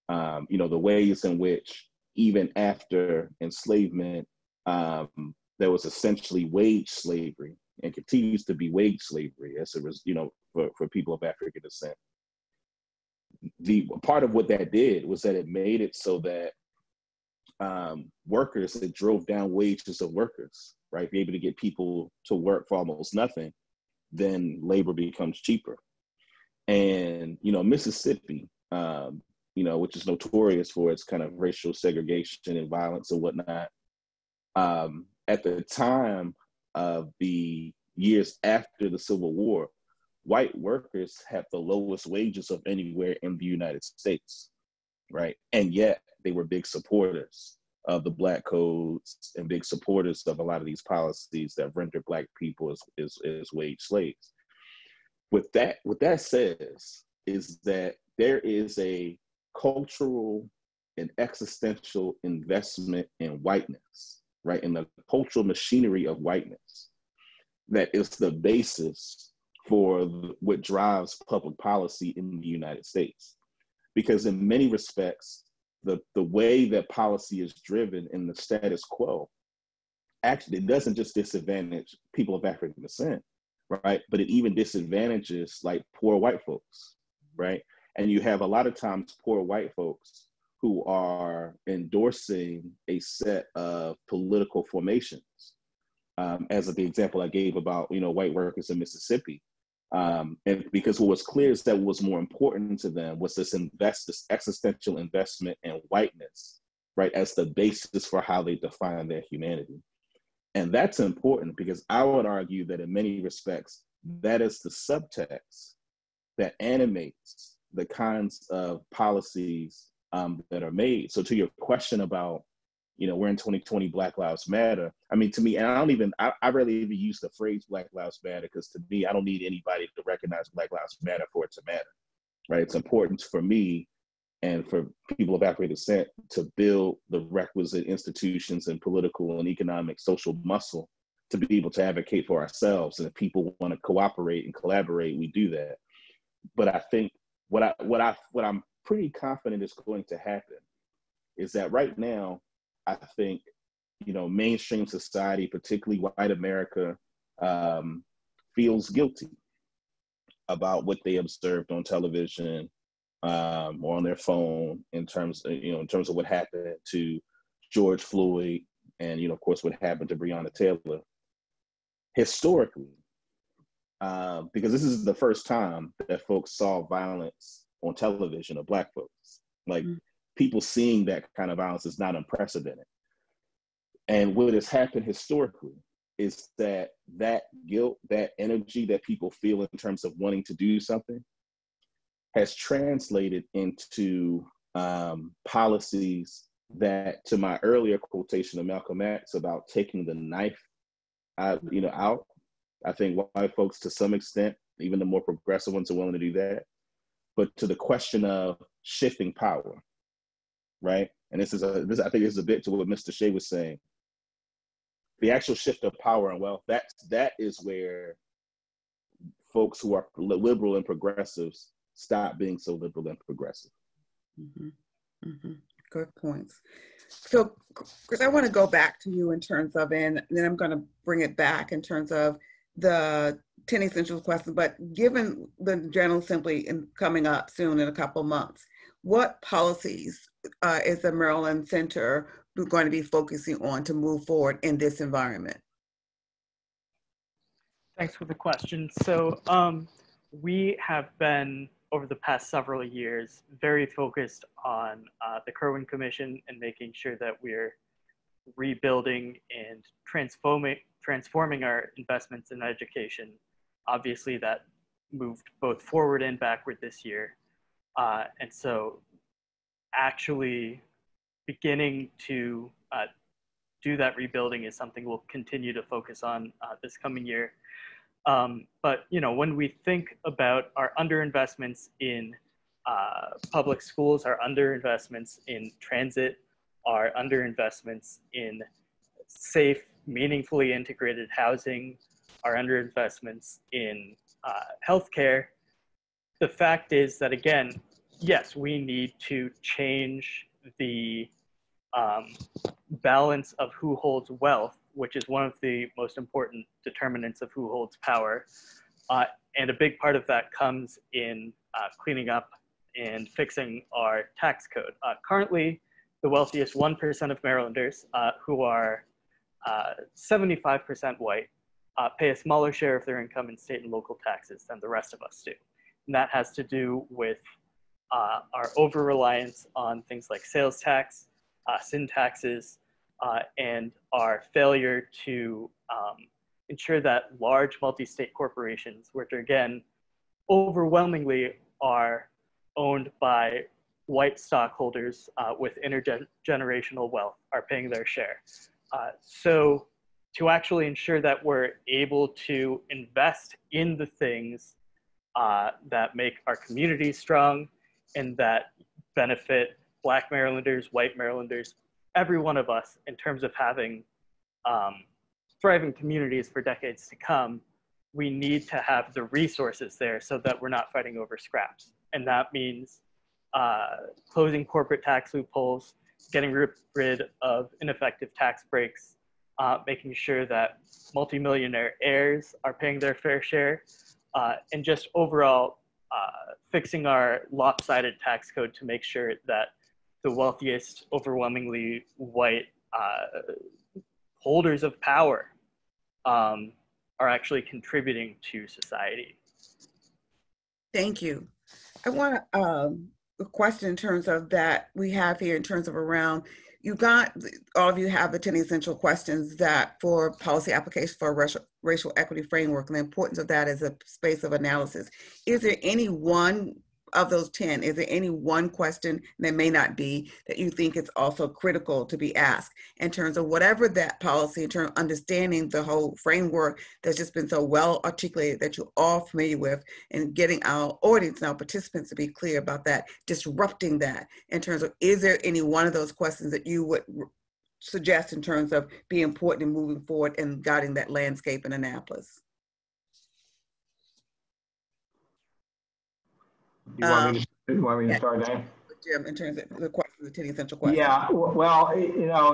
the ways in which even after enslavement, there was essentially wage slavery and continues to be wage slavery as it was, for people of African descent. The part of what that did was that it made it so that workers, it drove down wages of workers, right? Be able to get people to work for almost nothing, then labor becomes cheaper. And, Mississippi, which is notorious for its kind of racial segregation and violence and whatnot, at the time of the years after the Civil War, white workers had the lowest wages of anywhere in the United States, right? And yet they were big supporters of the Black codes and big supporters of a lot of these policies that render Black people as wage slaves. What that says is that there is a cultural and existential investment in whiteness, right? In the cultural machinery of whiteness, that is the basis for what drives public policy in the United States. Because in many respects, the way that policy is driven in the status quo, actually, it doesn't just disadvantage people of African descent, right? But it even disadvantages like poor white folks, right? And you have a lot of times poor white folks who are endorsing a set of political formations. As of the example I gave about, white workers in Mississippi, And because what was clear is that what was more important to them was this existential investment in whiteness, right, as the basis for how they define their humanity. And that's important because I would argue that in many respects, that is the subtext that animates the kinds of policies that are made. So to your question about, we're in 2020, Black Lives Matter. I mean, to me, and I rarely even use the phrase Black Lives Matter, because to me, I don't need anybody to recognize Black Lives Matter for it to matter, right? It's important for me and for people of African descent to build the requisite institutions and political and economic social muscle to be able to advocate for ourselves. And if people want to cooperate and collaborate, we do that. But I think what I'm pretty confident is going to happen is that right now, I think, mainstream society, particularly white America, feels guilty about what they observed on television or on their phone in terms of what happened to George Floyd and, of course, what happened to Breonna Taylor. Historically, because this is the first time that folks saw violence on television of Black folks. Like, people seeing that kind of violence is not unprecedented. And what has happened historically is that guilt, that energy that people feel in terms of wanting to do something has translated into policies that, to my earlier quotation of Malcolm X about taking the knife out. I think white folks, to some extent, even the more progressive ones, are willing to do that. But to the question of shifting power, right? And I think this is a bit to what Mr. Shea was saying. The actual shift of power and wealth, that is where folks who are liberal and progressives stop being so liberal and progressive. Mm-hmm. Mm-hmm. Good points. So, Chris, I want to go back to you in terms of, and then I'm going to bring it back in terms of the 10 essentials question, but given the General Assembly coming up soon in a couple months, what policies is the Maryland Center going to be focusing on to move forward in this environment? Thanks for the question. So we have been, over the past several years, very focused on the Kirwan Commission and making sure that we're rebuilding and transforming our investments in education. Obviously, that moved both forward and backward this year. And so actually beginning to do that rebuilding is something we'll continue to focus on this coming year. But when we think about our underinvestments in public schools, our underinvestments in transit, our underinvestments in safe, meaningfully integrated housing, our underinvestments in healthcare, the fact is that, again, yes, we need to change the balance of who holds wealth, which is one of the most important determinants of who holds power. And a big part of that comes in cleaning up and fixing our tax code. Currently, the wealthiest 1% of Marylanders, who are 75% white, pay a smaller share of their income in state and local taxes than the rest of us do. And that has to do with our over-reliance on things like sales tax, sin taxes, and our failure to ensure that large multi-state corporations, which again, overwhelmingly are owned by white stockholders with intergenerational wealth, are paying their share. So to actually ensure that we're able to invest in the things that make our communities strong and that benefit Black Marylanders, white Marylanders, every one of us, in terms of having thriving communities for decades to come, we need to have the resources there so that we're not fighting over scraps. And that means closing corporate tax loopholes, getting rid of ineffective tax breaks, making sure that multimillionaire heirs are paying their fair share, and just overall fixing our lopsided tax code to make sure that the wealthiest, overwhelmingly white holders of power are actually contributing to society. Thank you. I want to a question in terms of that we have here in terms of around you got all of you have the 10 essential questions that for policy application for a racial equity framework and the importance of that as a space of analysis. Is there any one of those 10, is there any one question that may not be that you think is also critical to be asked in terms of whatever that policy, in terms of understanding the whole framework that's just been so well articulated that you're all familiar with, and getting our audience and our participants to be clear about that, disrupting that in terms of, is there any one of those questions that you would suggest in terms of being important in moving forward and guiding that landscape in Annapolis? You want me to start, Diane? Jim, in terms of the questions, the 10 essential questions. Yeah, well,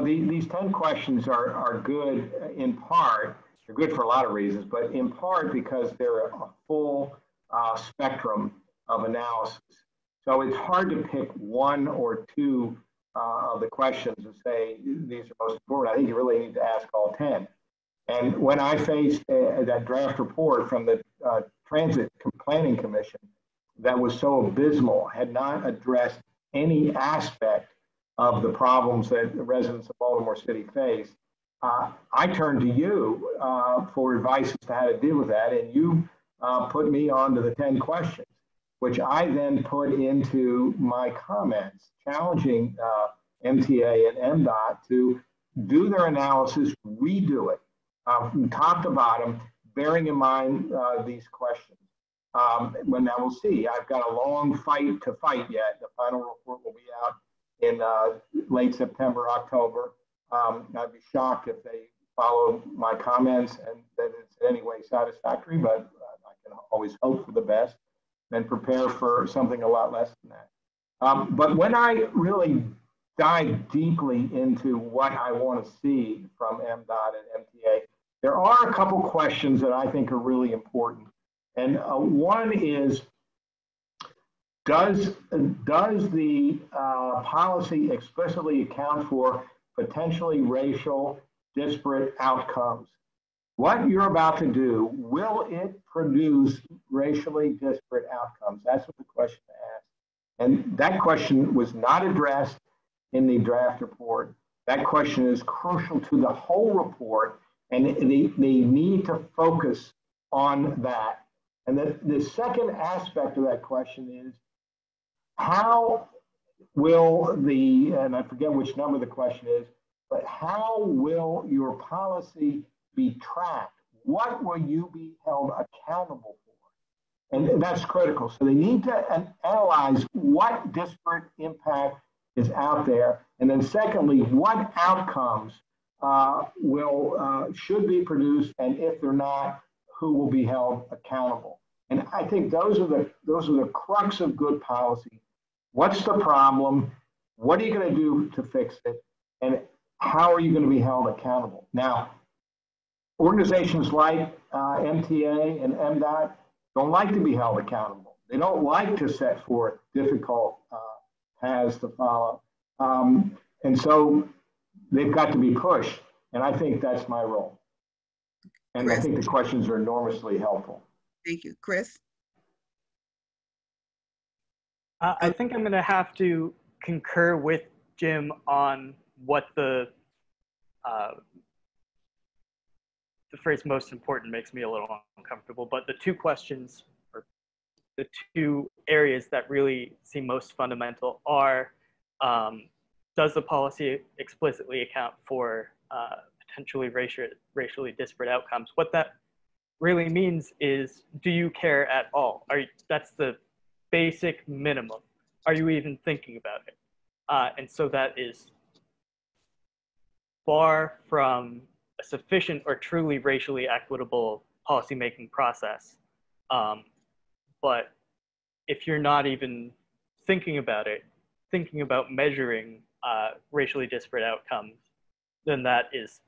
these 10 questions are good in part. They're good for a lot of reasons, but in part because they're a full spectrum of analysis. So it's hard to pick one or two of the questions and say these are most important. I think you really need to ask all 10. And when I faced that draft report from the Transit Planning Commission that was so abysmal, had not addressed any aspect of the problems that the residents of Baltimore City face, I turned to you for advice as to how to deal with that, and you put me on to the 10 questions, which I then put into my comments, challenging MTA and MDOT to do their analysis, redo it from top to bottom, bearing in mind these questions. When I will see, I've got a long fight to fight yet. The final report will be out in late September, October. I'd be shocked if they follow my comments and that it's in any way satisfactory, but I can always hope for the best and prepare for something a lot less than that. But when I really dive deeply into what I want to see from MDOT and MTA, there are a couple questions that I think are really important. And one is, does the policy explicitly account for potentially racial disparate outcomes? What you're about to do, will it produce racially disparate outcomes? That's what the question asked. And that question was not addressed in the draft report. That question is crucial to the whole report, and they need to focus on that. And the second aspect of that question is, how will and I forget which number the question is, but how will your policy be tracked? What will you be held accountable for? And that's critical. So they need to analyze what disparate impact is out there. And then secondly, what outcomes should be produced, and if they're not, who will be held accountable? And I think those are the crux of good policy. What's the problem? What are you going to do to fix it? And how are you going to be held accountable? Now, organizations like MTA and MDOT don't like to be held accountable. They don't like to set forth difficult paths to follow. And so they've got to be pushed. And I think that's my role. And Chris, I think the questions are enormously helpful. Thank you. Chris? I think I'm going to have to concur with Jim on what the phrase most important makes me a little uncomfortable, but the two questions, or the two areas that really seem most fundamental are, does the policy explicitly account for potentially racially disparate outcomes? What that really means is, do you care at all? That's the basic minimum. Are you even thinking about it? And so that is far from a sufficient or truly racially equitable policymaking process. But if you're not even thinking about it, thinking about measuring racially disparate outcomes, then that is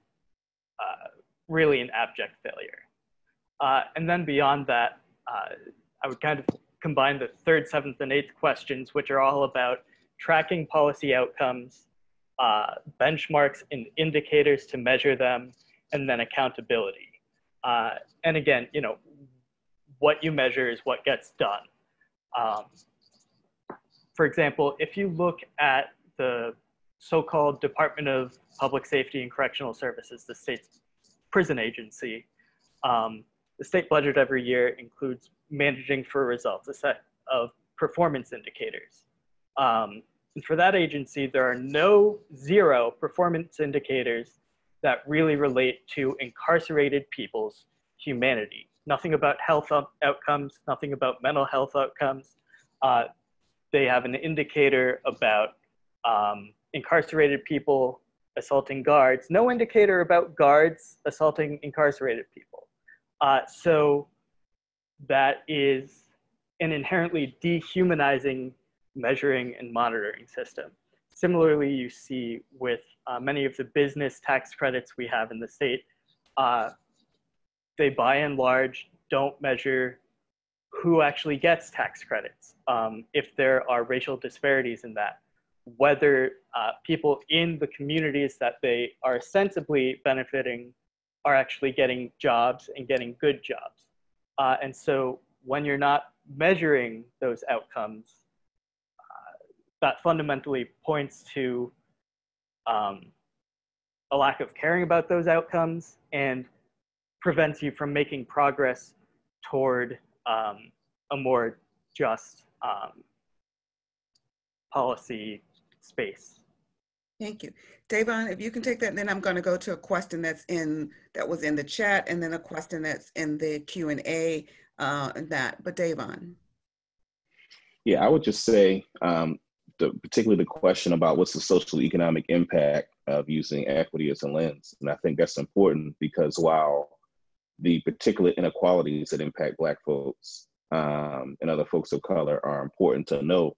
really an abject failure. And then beyond that, I would kind of combine the third, seventh, and eighth questions, which are all about tracking policy outcomes, benchmarks and indicators to measure them, and then accountability. And again, what you measure is what gets done. For example, if you look at the so-called Department of Public Safety and Correctional Services, the state's prison agency, the state budget every year includes managing for results, a set of performance indicators. And for that agency, there are zero performance indicators that really relate to incarcerated people's humanity. Nothing about health outcomes, nothing about mental health outcomes. They have an indicator about incarcerated people assaulting guards, no indicator about guards assaulting incarcerated people. So that is an inherently dehumanizing measuring and monitoring system. Similarly, you see with many of the business tax credits we have in the state, they by and large don't measure who actually gets tax credits, if there are racial disparities in that, whether people in the communities that they are ostensibly benefiting are actually getting jobs and getting good jobs. And so when you're not measuring those outcomes, that fundamentally points to a lack of caring about those outcomes and prevents you from making progress toward a more just policy space. Thank you. Dayvon, if you can take that, and then I'm going to go to a question that was in the chat, and then a question that's in the Q&A, and that. But Dayvon. Yeah, I would just say, particularly the question about what's the social economic impact of using equity as a lens. And I think that's important because while the particular inequalities that impact Black folks and other folks of color are important to note,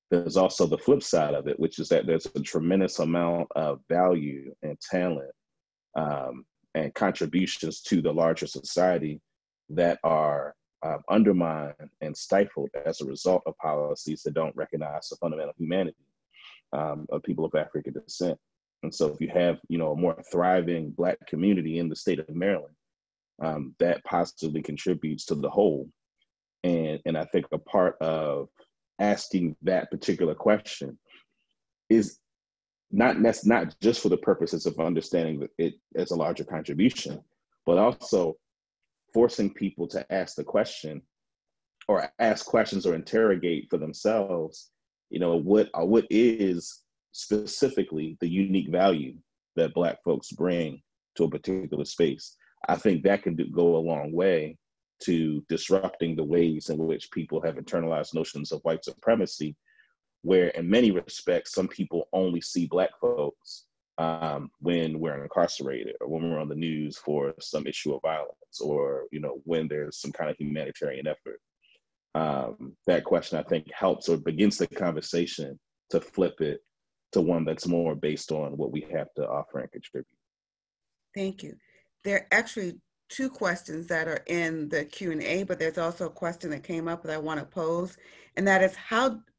there's also the flip side of it, which is that there's a tremendous amount of value and talent and contributions to the larger society that are undermined and stifled as a result of policies that don't recognize the fundamental humanity of people of African descent. And so if you have, a more thriving Black community in the state of Maryland, that positively contributes to the whole. And I think a part of asking that particular question is not just for the purposes of understanding it as a larger contribution, but also forcing people to ask the question or ask questions or interrogate for themselves, what is specifically the unique value that Black folks bring to a particular space. I think that can go a long way to disrupting the ways in which people have internalized notions of white supremacy, where in many respects, some people only see Black folks when we're incarcerated or when we're on the news for some issue of violence or, when there's some kind of humanitarian effort. That question, I think, helps or begins the conversation to flip it to one that's more based on what we have to offer and contribute. Thank you. There are actually two questions that are in the Q&A, but there's also a question that came up that I want to pose, and that is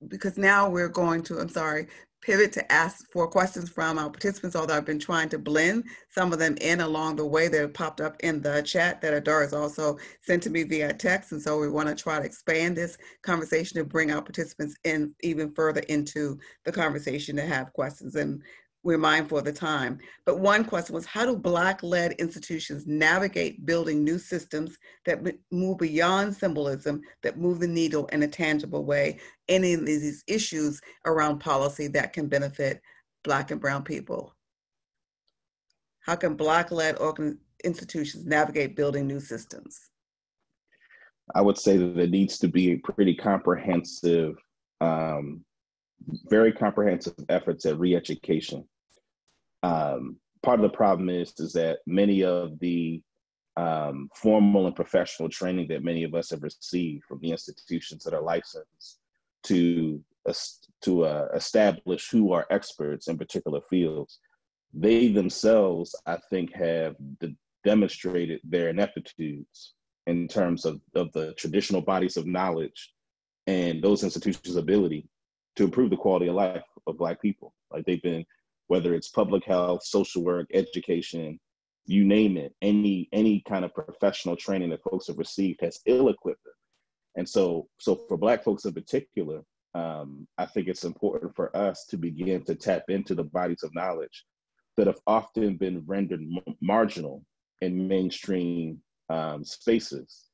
because now we're going to, pivot to ask for questions from our participants, although I've been trying to blend some of them in along the way that have popped up in the chat that Adara has also sent to me via text. And so we want to try to expand this conversation to bring our participants in even further into the conversation to have questions. And we're mindful of the time. But one question was, how do Black-led institutions navigate building new systems that move beyond symbolism, that move the needle in a tangible way, any of these issues around policy that can benefit Black and Brown people? How can Black-led institutions navigate building new systems? I would say that there needs to be a pretty comprehensive, very comprehensive efforts at re-education. Part of the problem is that many of the formal and professional training that many of us have received from the institutions that are licensed to establish who are experts in particular fields, they themselves, I think, have demonstrated their ineptitudes in terms of the traditional bodies of knowledge and those institutions' ability to improve the quality of life of Black people. Like they've been, whether it's public health, social work, education, you name it, any kind of professional training that folks have received has ill-equipped them. And so for Black folks in particular, I think it's important for us to begin to tap into the bodies of knowledge that have often been rendered marginal in mainstream spaces,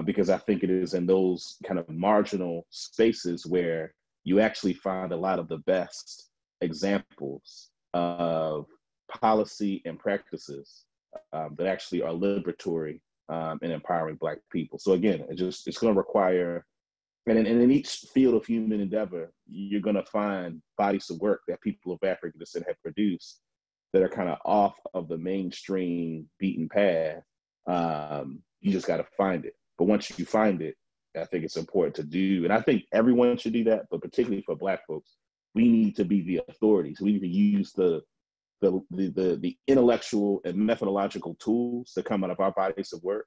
because I think it is in those kind of marginal spaces where you actually find a lot of the best examples of policy and practices that actually are liberatory and empowering Black people. So again, it's going to require, and in each field of human endeavor, you're going to find bodies of work that people of African descent have produced that are kind of off of the mainstream beaten path. You just got to find it. But once you find it, I think it's important to do, and I think everyone should do that, but particularly for Black folks, we need to be the authorities. We need to use the intellectual and methodological tools that come out of our bodies of work.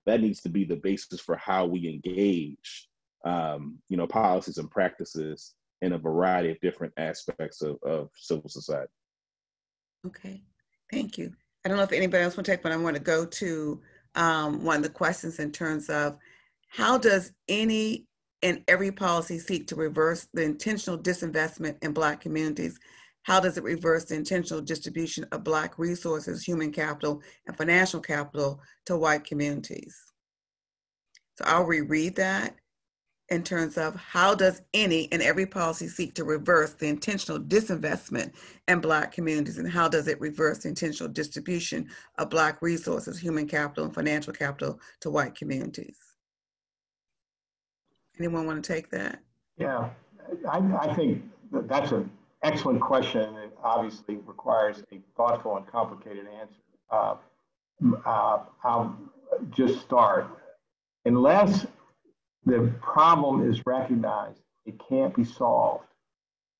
That needs to be the basis for how we engage, policies and practices in a variety of different aspects of civil society. Okay, thank you. I don't know if anybody else want to take, but I want to go to one of the questions in terms of how does any and every policy seek to reverse the intentional disinvestment in Black communities? How does it reverse the intentional distribution of Black resources, human capital, and financial capital to white communities? So I'll reread that in terms of how does any and every policy seek to reverse the intentional disinvestment in Black communities, and how does it reverse the intentional distribution of Black resources, human capital, and financial capital to white communities? Anyone want to take that? Yeah, I think that's an excellent question. It obviously requires a thoughtful and complicated answer. I'll just start. Unless the problem is recognized, it can't be solved.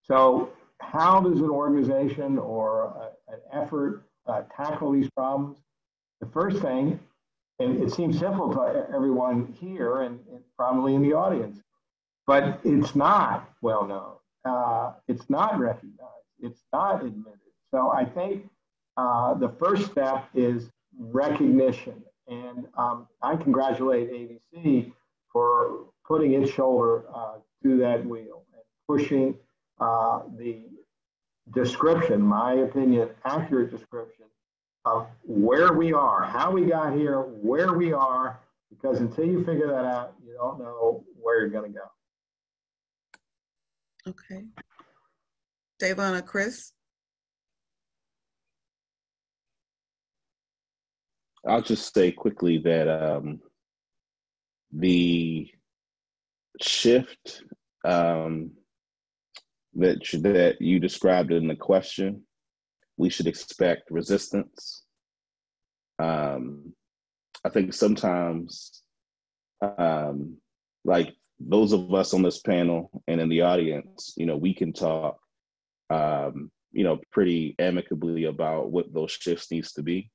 So how does an organization or an effort tackle these problems? The first thing, and it seems simple to everyone here and probably in the audience, but it's not well known. It's not recognized. It's not admitted. So I think the first step is recognition. And I congratulate ABC for putting its shoulder to that wheel and pushing the description, my opinion, accurate description of where we are, how we got here, where we are, because until you figure that out, you don't know where you're going to go. Okay. Dayvon or Chris? I'll just say quickly that the shift that you described in the question, we should expect resistance. I think sometimes, like those of us on this panel and in the audience, we can talk, pretty amicably about what those shifts needs to be.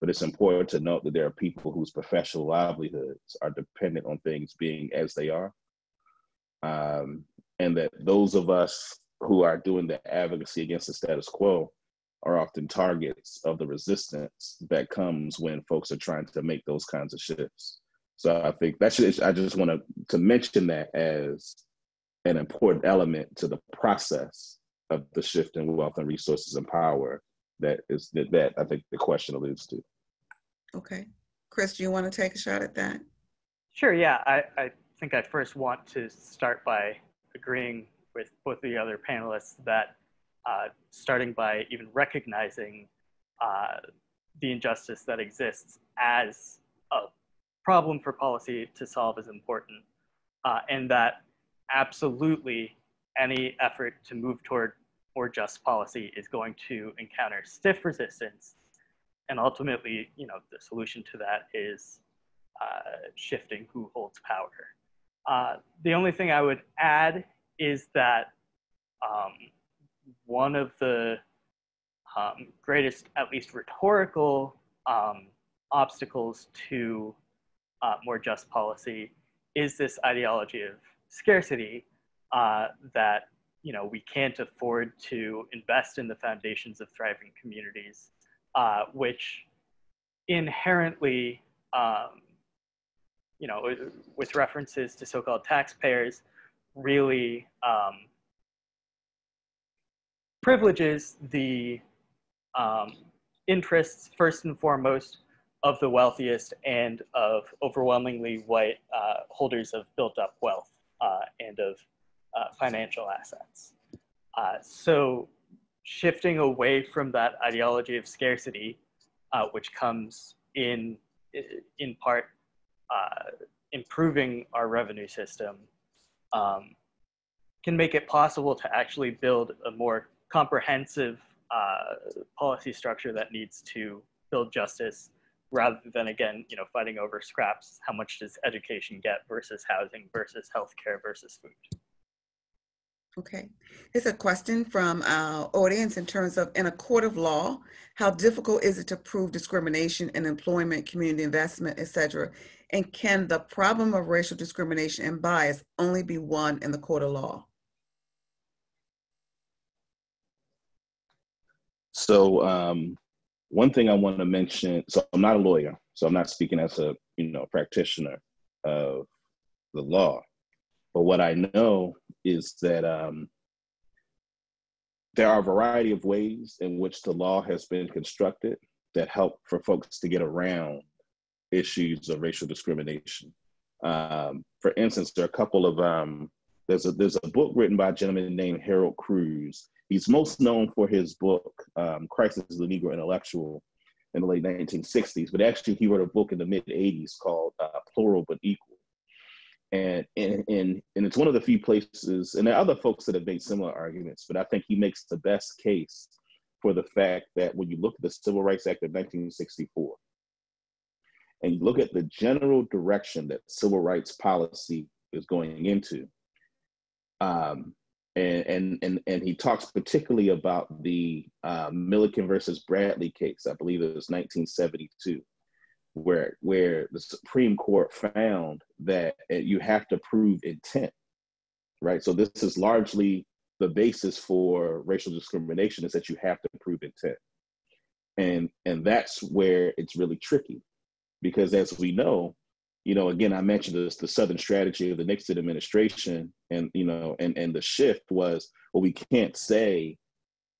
But it's important to note that there are people whose professional livelihoods are dependent on things being as they are. And that those of us who are doing the advocacy against the status quo are often targets of the resistance that comes when folks are trying to make those kinds of shifts. So I think I just want to mention that as an important element to the process of the shift in wealth and resources and power that I think the question alludes to. Okay. Chris, do you want to take a shot at that? Sure, yeah. I think I first want to start by agreeing with both the other panelists that starting by even recognizing the injustice that exists as a problem for policy to solve is important, and that absolutely any effort to move toward more just policy is going to encounter stiff resistance. And ultimately, the solution to that is shifting who holds power. The only thing I would add is that one of the greatest, at least rhetorical, obstacles to more just policy is this ideology of scarcity, that we can't afford to invest in the foundations of thriving communities, which inherently you know, with references to so-called taxpayers, really privileges the interests, first and foremost, of the wealthiest and of overwhelmingly white holders of built-up wealth and of financial assets. So shifting away from that ideology of scarcity, which comes in part improving our revenue system, can make it possible to actually build a more comprehensive policy structure that needs to build justice, rather than, again, you know, fighting over scraps. How much does education get versus housing versus healthcare versus food? Okay. Here's a question from our audience in terms of, in a court of law, how difficult is it to prove discrimination in employment, community investment, etc.? And can the problem of racial discrimination and bias only be won in the court of law? So one thing I want to mention, so I'm not a lawyer, so I'm not speaking as a, you know, practitioner of the law. But what I know is that there are a variety of ways in which the law has been constructed that help for folks to get around issues of racial discrimination. For instance, there are a couple of, there's a book written by a gentleman named Harold Cruz. He's most known for his book, Crisis of the Negro Intellectual, in the late 1960s, but actually he wrote a book in the mid 80s called Plural But Equal. And it's one of the few places, and there are other folks that have made similar arguments, but I think he makes the best case for the fact that when you look at the Civil Rights Act of 1964, and you look at the general direction that civil rights policy is going into, and he talks particularly about the Milliken versus Bradley case, I believe it was 1972, where the Supreme Court found that you have to prove intent, right? So this is largely the basis for racial discrimination, is that you have to prove intent. And that's where it's really tricky, because as we know, you know, again, I mentioned this, the Southern strategy of the Nixon administration, and, you know, and the shift was, well, we can't say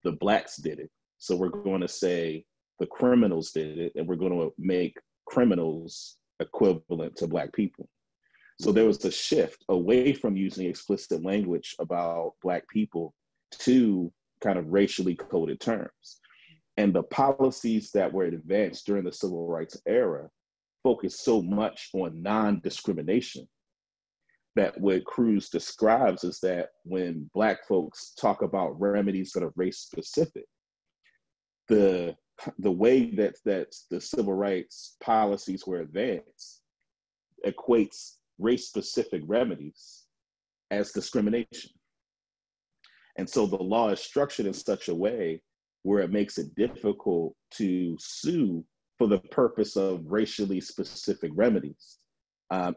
the blacks did it. So we're going to say the criminals did it, and we're going to make criminals equivalent to black people. So there was a shift away from using explicit language about black people to kind of racially coded terms. And the policies that were advanced during the civil rights era focused so much on non-discrimination that what Cruz describes is that when black folks talk about remedies that are race specific, the way that the civil rights policies were advanced equates race-specific remedies as discrimination. And so the law is structured in such a way where it makes it difficult to sue for the purpose of racially specific remedies.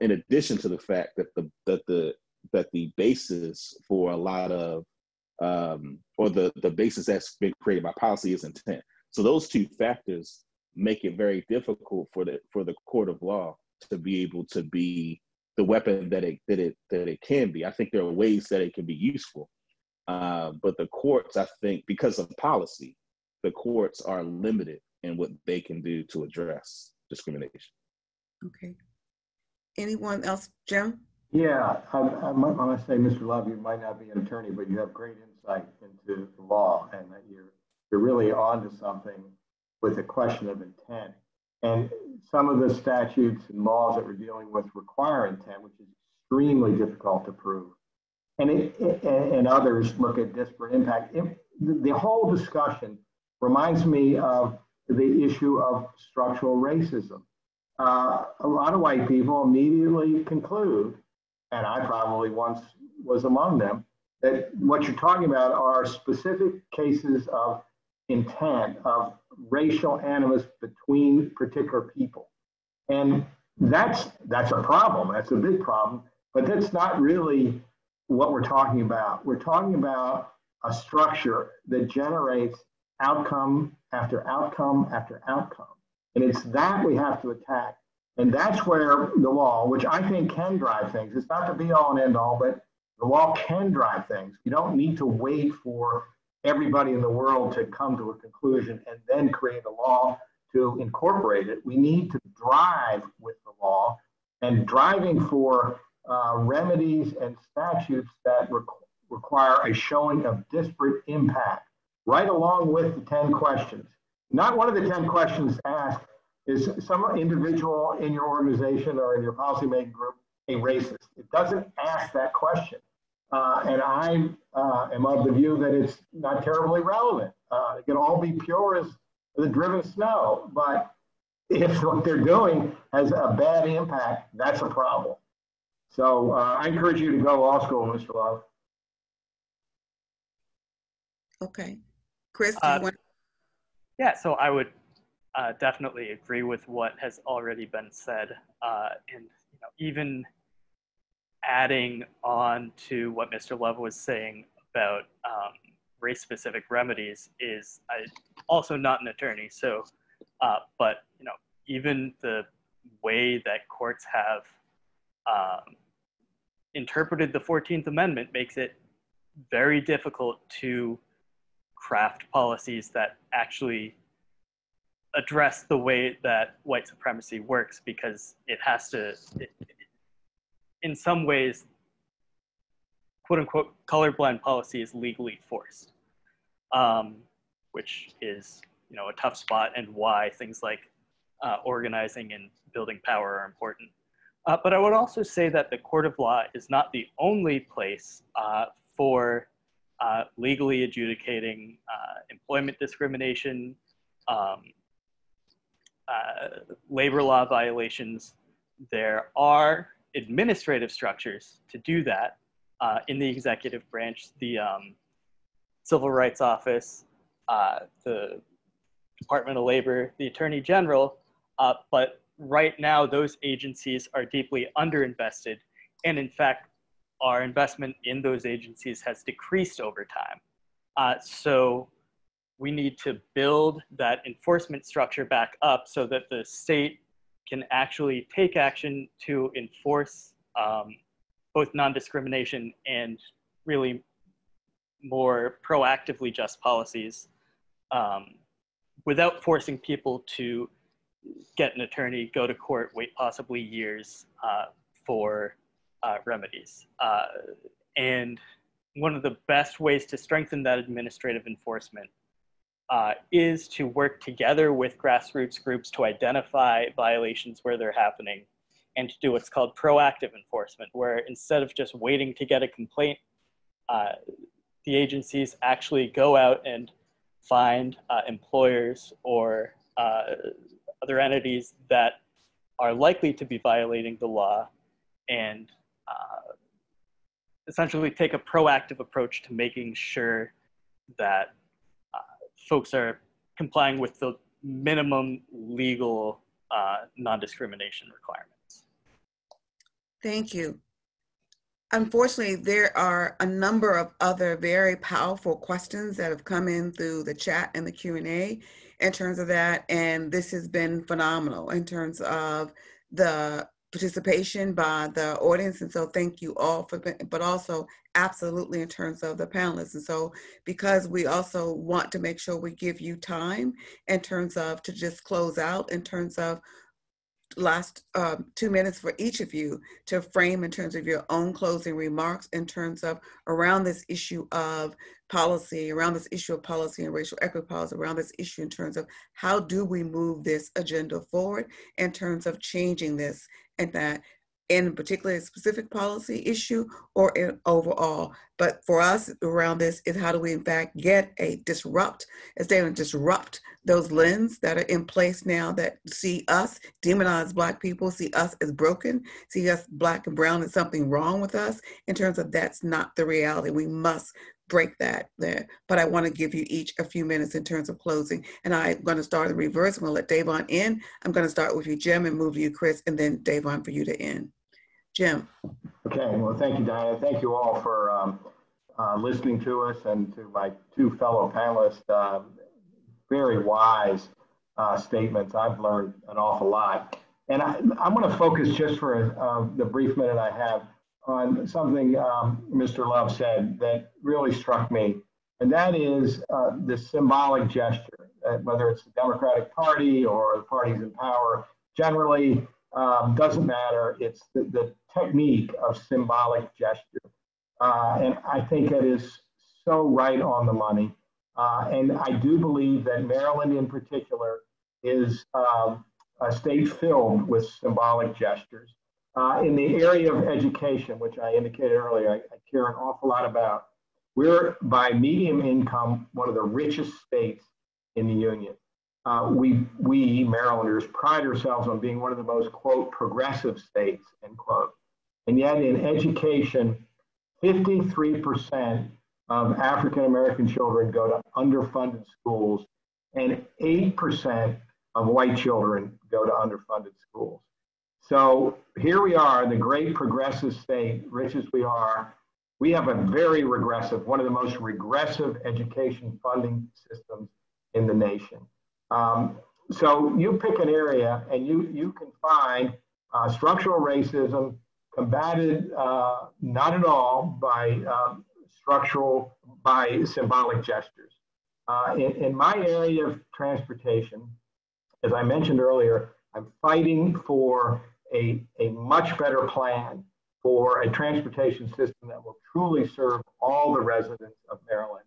In addition to the fact that the basis for a lot of, or the basis that's been created by policy is intent. So those two factors make it very difficult for the court of law to be able to be the weapon that it can be. I think there are ways that it can be useful, but the courts, I think, because of policy, the courts are limited in what they can do to address discrimination. Okay. Anyone else, Jim? Yeah, I want to say, Mr. Love, you might not be an attorney, but you have great insight into the law, and that you're really onto something with the question of intent. And some of the statutes and laws that we're dealing with require intent, which is extremely difficult to prove. And others look at disparate impact. The whole discussion reminds me of the issue of structural racism. A lot of white people immediately conclude, and I probably once was among them, that what you're talking about are specific cases of intent, of racial animus between particular people. And that's a problem. That's a big problem. But that's not really what we're talking about. We're talking about a structure that generates outcome after outcome after outcome. And it's that we have to attack. And that's where the law, which I think can drive things, it's not the be all and end all, but the law can drive things. You don't need to wait for everybody in the world to come to a conclusion and then create a law to incorporate it. We need to drive with the law, and driving for remedies and statutes that require a showing of disparate impact, right along with the 10 questions. Not one of the 10 questions asked, is some individual in your organization or in your policymaking group a racist? It doesn't ask that question. And I am of the view that it's not terribly relevant. It can all be pure as the driven snow, but if what they're doing has a bad impact, that's a problem. So I encourage you to go to law school, Mr. Love. Okay. Chris, do you want? Yeah, so I would definitely agree with what has already been said. And even adding on to what Mr. Love was saying about race-specific remedies is, I'm also not an attorney, so, but even the way that courts have interpreted the 14th Amendment makes it very difficult to craft policies that actually address the way that white supremacy works, because it has to, in some ways, quote unquote, colorblind policy is legally forced, which is, a tough spot, and why things like organizing and building power are important. But I would also say that the court of law is not the only place for legally adjudicating employment discrimination, labor law violations. There are administrative structures to do that in the executive branch, the Civil Rights Office, the Department of Labor, the Attorney General, but right now those agencies are deeply underinvested, and in fact, our investment in those agencies has decreased over time. So we need to build that enforcement structure back up so that the state can actually take action to enforce both non-discrimination and really more proactively just policies without forcing people to get an attorney, go to court, wait possibly years for remedies. And one of the best ways to strengthen that administrative enforcement is to work together with grassroots groups to identify violations where they're happening, and to do what's called proactive enforcement, where instead of just waiting to get a complaint, the agencies actually go out and find employers or other entities that are likely to be violating the law, and essentially take a proactive approach to making sure that folks are complying with the minimum legal non-discrimination requirements. Thank you. Unfortunately, there are a number of other very powerful questions that have come in through the chat and the Q&A in terms of that, and this has been phenomenal in terms of the participation by the audience, and so thank you all for, but also absolutely in terms of the panelists. And so because we also want to make sure we give you time in terms of to just close out in terms of last 2 minutes for each of you to frame in terms of your own closing remarks in terms of around this issue of policy, around this issue of policy and racial equity policy, around this issue in terms of how do we move this agenda forward in terms of changing this, and that in particularly a specific policy issue or in overall. But for us around this is how do we in fact get a disrupt those lenses that are in place now that see us, demonize Black people, see us as broken, see us Black and brown as something wrong with us, in terms of that's not the reality. We must break that there. But I want to give you each a few minutes in terms of closing. And I'm going to start in reverse. I'm going to let Dayvon in. I'm going to start with you, Jim, and move to you, Chris, and then Dayvon for you to end. Jim. Okay, well, thank you, Diane. Thank you all for listening to us, and to my two fellow panelists. Very wise statements. I've learned an awful lot. And I'm going to focus just for the brief minute I have on something Mr. Love said that really struck me, and that is the symbolic gesture, whether it's the Democratic Party or the parties in power, generally doesn't matter. It's the technique of symbolic gesture. And I think it is so right on the money. And I do believe that Maryland in particular is a state filled with symbolic gestures. In the area of education, which I indicated earlier, I care an awful lot about. We're, by median income, one of the richest states in the union. We Marylanders pride ourselves on being one of the most, quote, progressive states, end quote. And yet in education, 53% of African-American children go to underfunded schools, and 8% of white children go to underfunded schools. So here we are, the great progressive state, rich as we are. We have a very regressive, one of the most regressive education funding systems in the nation. So you pick an area and you can find structural racism combated not at all by symbolic gestures. In my area of transportation, as I mentioned earlier, I'm fighting for a much better plan for a transportation system that will truly serve all the residents of Maryland.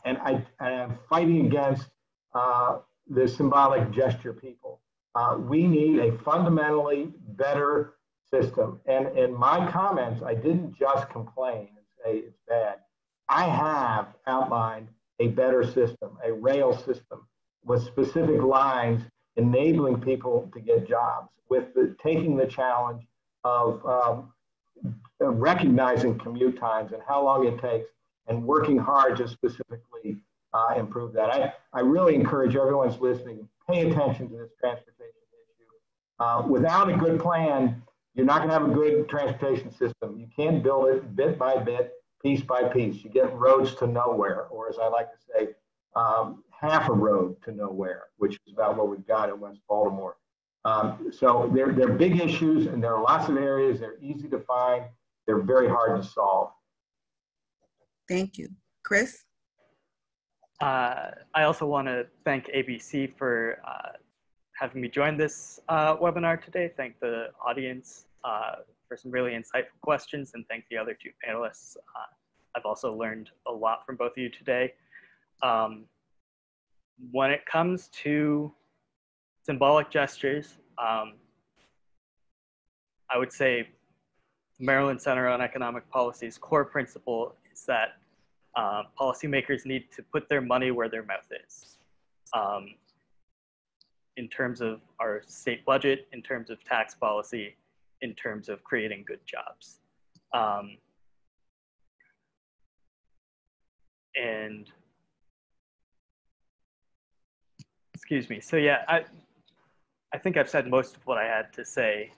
And I'm fighting against the symbolic gesture people. We need a fundamentally better system. And in my comments, I didn't just complain and say it's bad. I have outlined a better system, a rail system with specific lines enabling people to get jobs, with taking the challenge of recognizing commute times and how long it takes and working hard to specifically improve that. I really encourage everyone who's listening, pay attention to this transportation issue. Without a good plan, you're not going to have a good transportation system. You can't build it bit by bit, piece by piece. You get roads to nowhere, or as I like to say, half a road to nowhere, which is about what we've got in West Baltimore. So they're big issues, and there are lots of areas. They're easy to find. They're very hard to solve. Thank you. Chris? I also want to thank ABC for having me join this webinar today. Thank the audience for some really insightful questions, and thank the other two panelists. I've also learned a lot from both of you today. When it comes to symbolic gestures, I would say Maryland Center on Economic Policy's core principle is that policymakers need to put their money where their mouth is. In terms of our state budget, in terms of tax policy, in terms of creating good jobs. And excuse me, so yeah, I think I've said most of what I had to say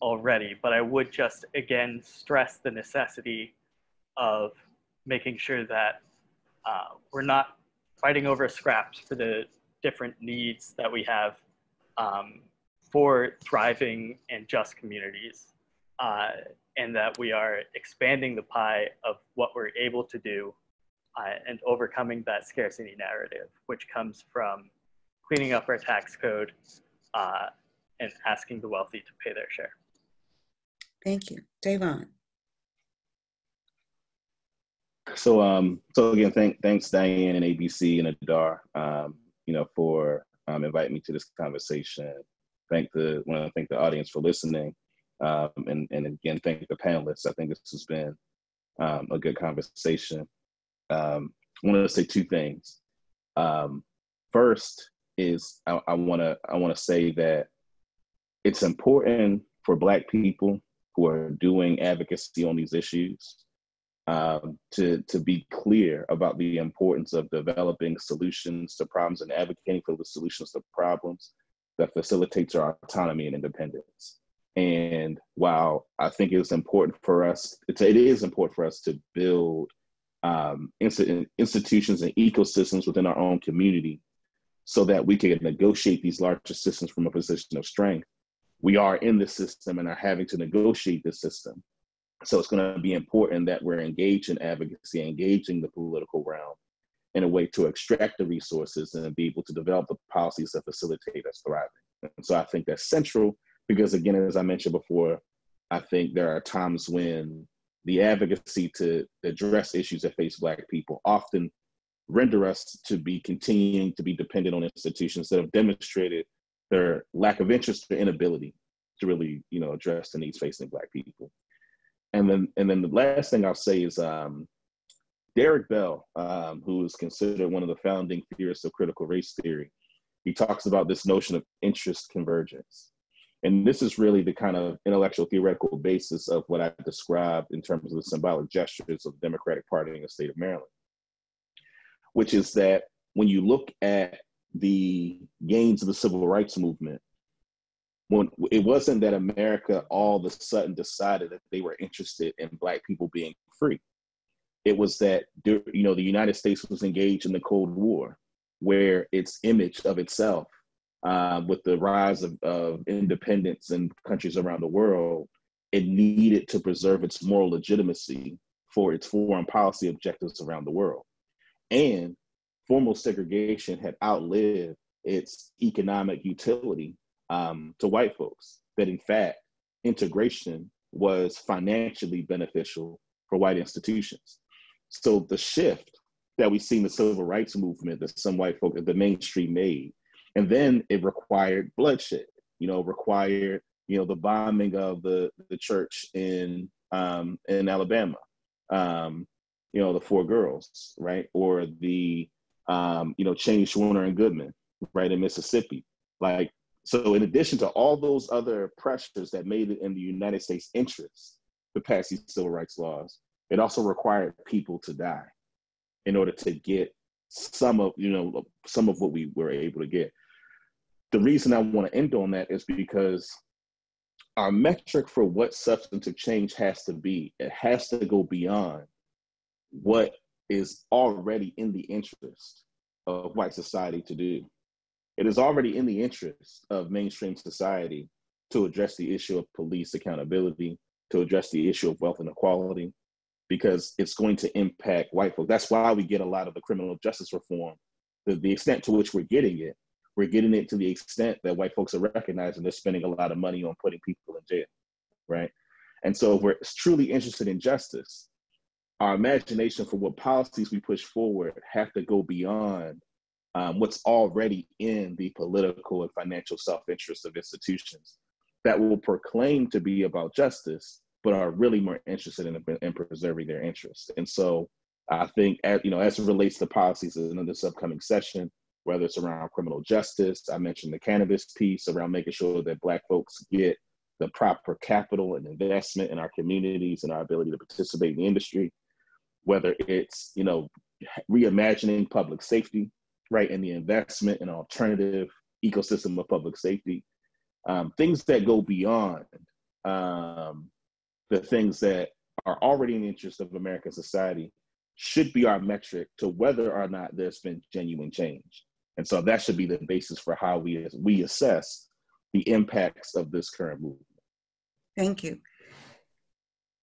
already, but I would just again stress the necessity of making sure that we're not fighting over scraps for the different needs that we have for thriving and just communities, and that we are expanding the pie of what we're able to do and overcoming that scarcity narrative, which comes from cleaning up our tax code and asking the wealthy to pay their share. Thank you. Dayvon. So again, thanks Diane and ABC and Adar, for inviting me to this conversation. Want to thank the audience for listening, and again thank the panelists. I think this has been a good conversation. I want to say two things. First is I want to say that it's important for Black people who are doing advocacy on these issues to be clear about the importance of developing solutions to problems and advocating for the solutions to problems that facilitates our autonomy and independence. And while I think it's important for us, it is important for us to build institutions and ecosystems within our own community so that we can negotiate these larger systems from a position of strength. We are in the system and are having to negotiate the system. So it's going to be important that we're engaged in advocacy, engaging the political realm in a way to extract the resources and be able to develop the policies that facilitate us thriving. And so I think that's central because, again, as I mentioned before, I think there are times when the advocacy to address issues that face Black people often render us to be continuing to be dependent on institutions that have demonstrated their lack of interest or inability to really, address the needs facing Black people. And then the last thing I'll say is Derek Bell, who is considered one of the founding theorists of critical race theory, he talks about this notion of interest convergence. And this is really the kind of intellectual theoretical basis of what I described in terms of the symbolic gestures of the Democratic Party in the state of Maryland, which is that when you look at the gains of the civil rights movement, when it wasn't that America all of a sudden decided that they were interested in Black people being free. It was that, the United States was engaged in the Cold War, where its image of itself, with the rise of independence in countries around the world, it needed to preserve its moral legitimacy for its foreign policy objectives around the world. And formal segregation had outlived its economic utility to white folks, that in fact, integration was financially beneficial for white institutions. So the shift that we see in the civil rights movement that some white folk, the mainstream made, and then it required bloodshed, required, the bombing of the church in Alabama, the 4 girls, right? Or the, Cheney, Schwerner, and Goodman, right, in Mississippi. So in addition to all those other pressures that made it in the United States' interest to pass these civil rights laws, it also required people to die in order to get some of what we were able to get. The reason I want to end on that is because our metric for what substantive change has to be, it has to go beyond what is already in the interest of white society to do. It is already in the interest of mainstream society to address the issue of police accountability, to address the issue of wealth inequality, because it's going to impact white folks. That's why we get a lot of the criminal justice reform. The extent to which we're getting it to the extent that white folks are recognizing they're spending a lot of money on putting people in jail, right? And so if we're truly interested in justice, our imagination for what policies we push forward have to go beyond what's already in the political and financial self-interest of institutions that will proclaim to be about justice, but are really more interested in preserving their interests. And so I think, as it relates to policies in this upcoming session, whether it's around criminal justice, I mentioned the cannabis piece around making sure that Black folks get the proper capital and investment in our communities and our ability to participate in the industry, whether it's, reimagining public safety, right, and the investment in an alternative ecosystem of public safety, things that go beyond the things that are already in the interest of American society should be our metric to whether or not there's been genuine change. And so that should be the basis for how we assess the impacts of this current movement. Thank you.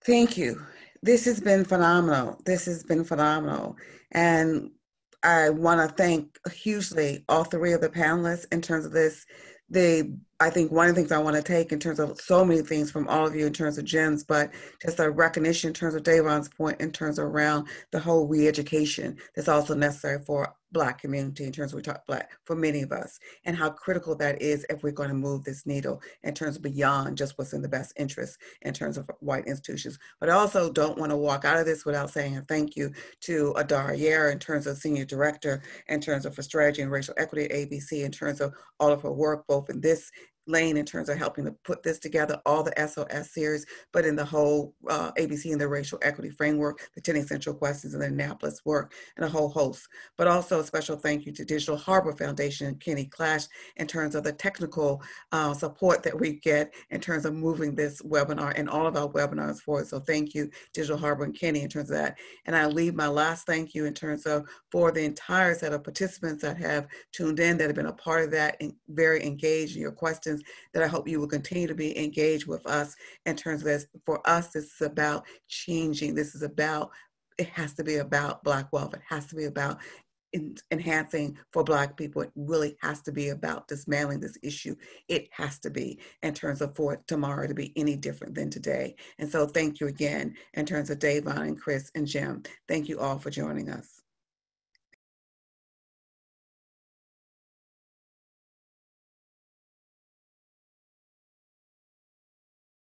Thank you. This has been phenomenal. And I want to thank hugely all 3 of the panelists in terms of this. I think one of the things I want to take in terms of so many things from all of you in terms of gems, but just a recognition in terms of Dayvon's point in terms of around the whole re-education that's also necessary for Black community in terms of we talk Black for many of us, and how critical that is if we're going to move this needle in terms of beyond just what's in the best interest in terms of white institutions. But I also don't want to walk out of this without saying a thank you to Adara Yair in terms of Senior Director in terms of for Strategy and Racial Equity at ABC in terms of all of her work both in this Lane in terms of helping to put this together, all the S.O.S series, but in the whole ABC and the racial equity framework, the 10 essential questions, and the Annapolis work, and a whole host. But also a special thank you to Digital Harbor Foundation and Kenny Clash in terms of the technical support that we get in terms of moving this webinar and all of our webinars forward. So thank you, Digital Harbor and Kenny, in terms of that. And I leave my last thank you in terms of for the entire set of participants that have tuned in, that have been a part of that and very engaged in your questions, that I hope you will continue to be engaged with us in terms of this. For us, this is about changing. This is about, it has to be about Black wealth. It has to be about enhancing for Black people. It really has to be about dismantling this issue. It has to be in terms of for tomorrow to be any different than today. And so thank you again in terms of Dayvon and Chris and Jim. Thank you all for joining us.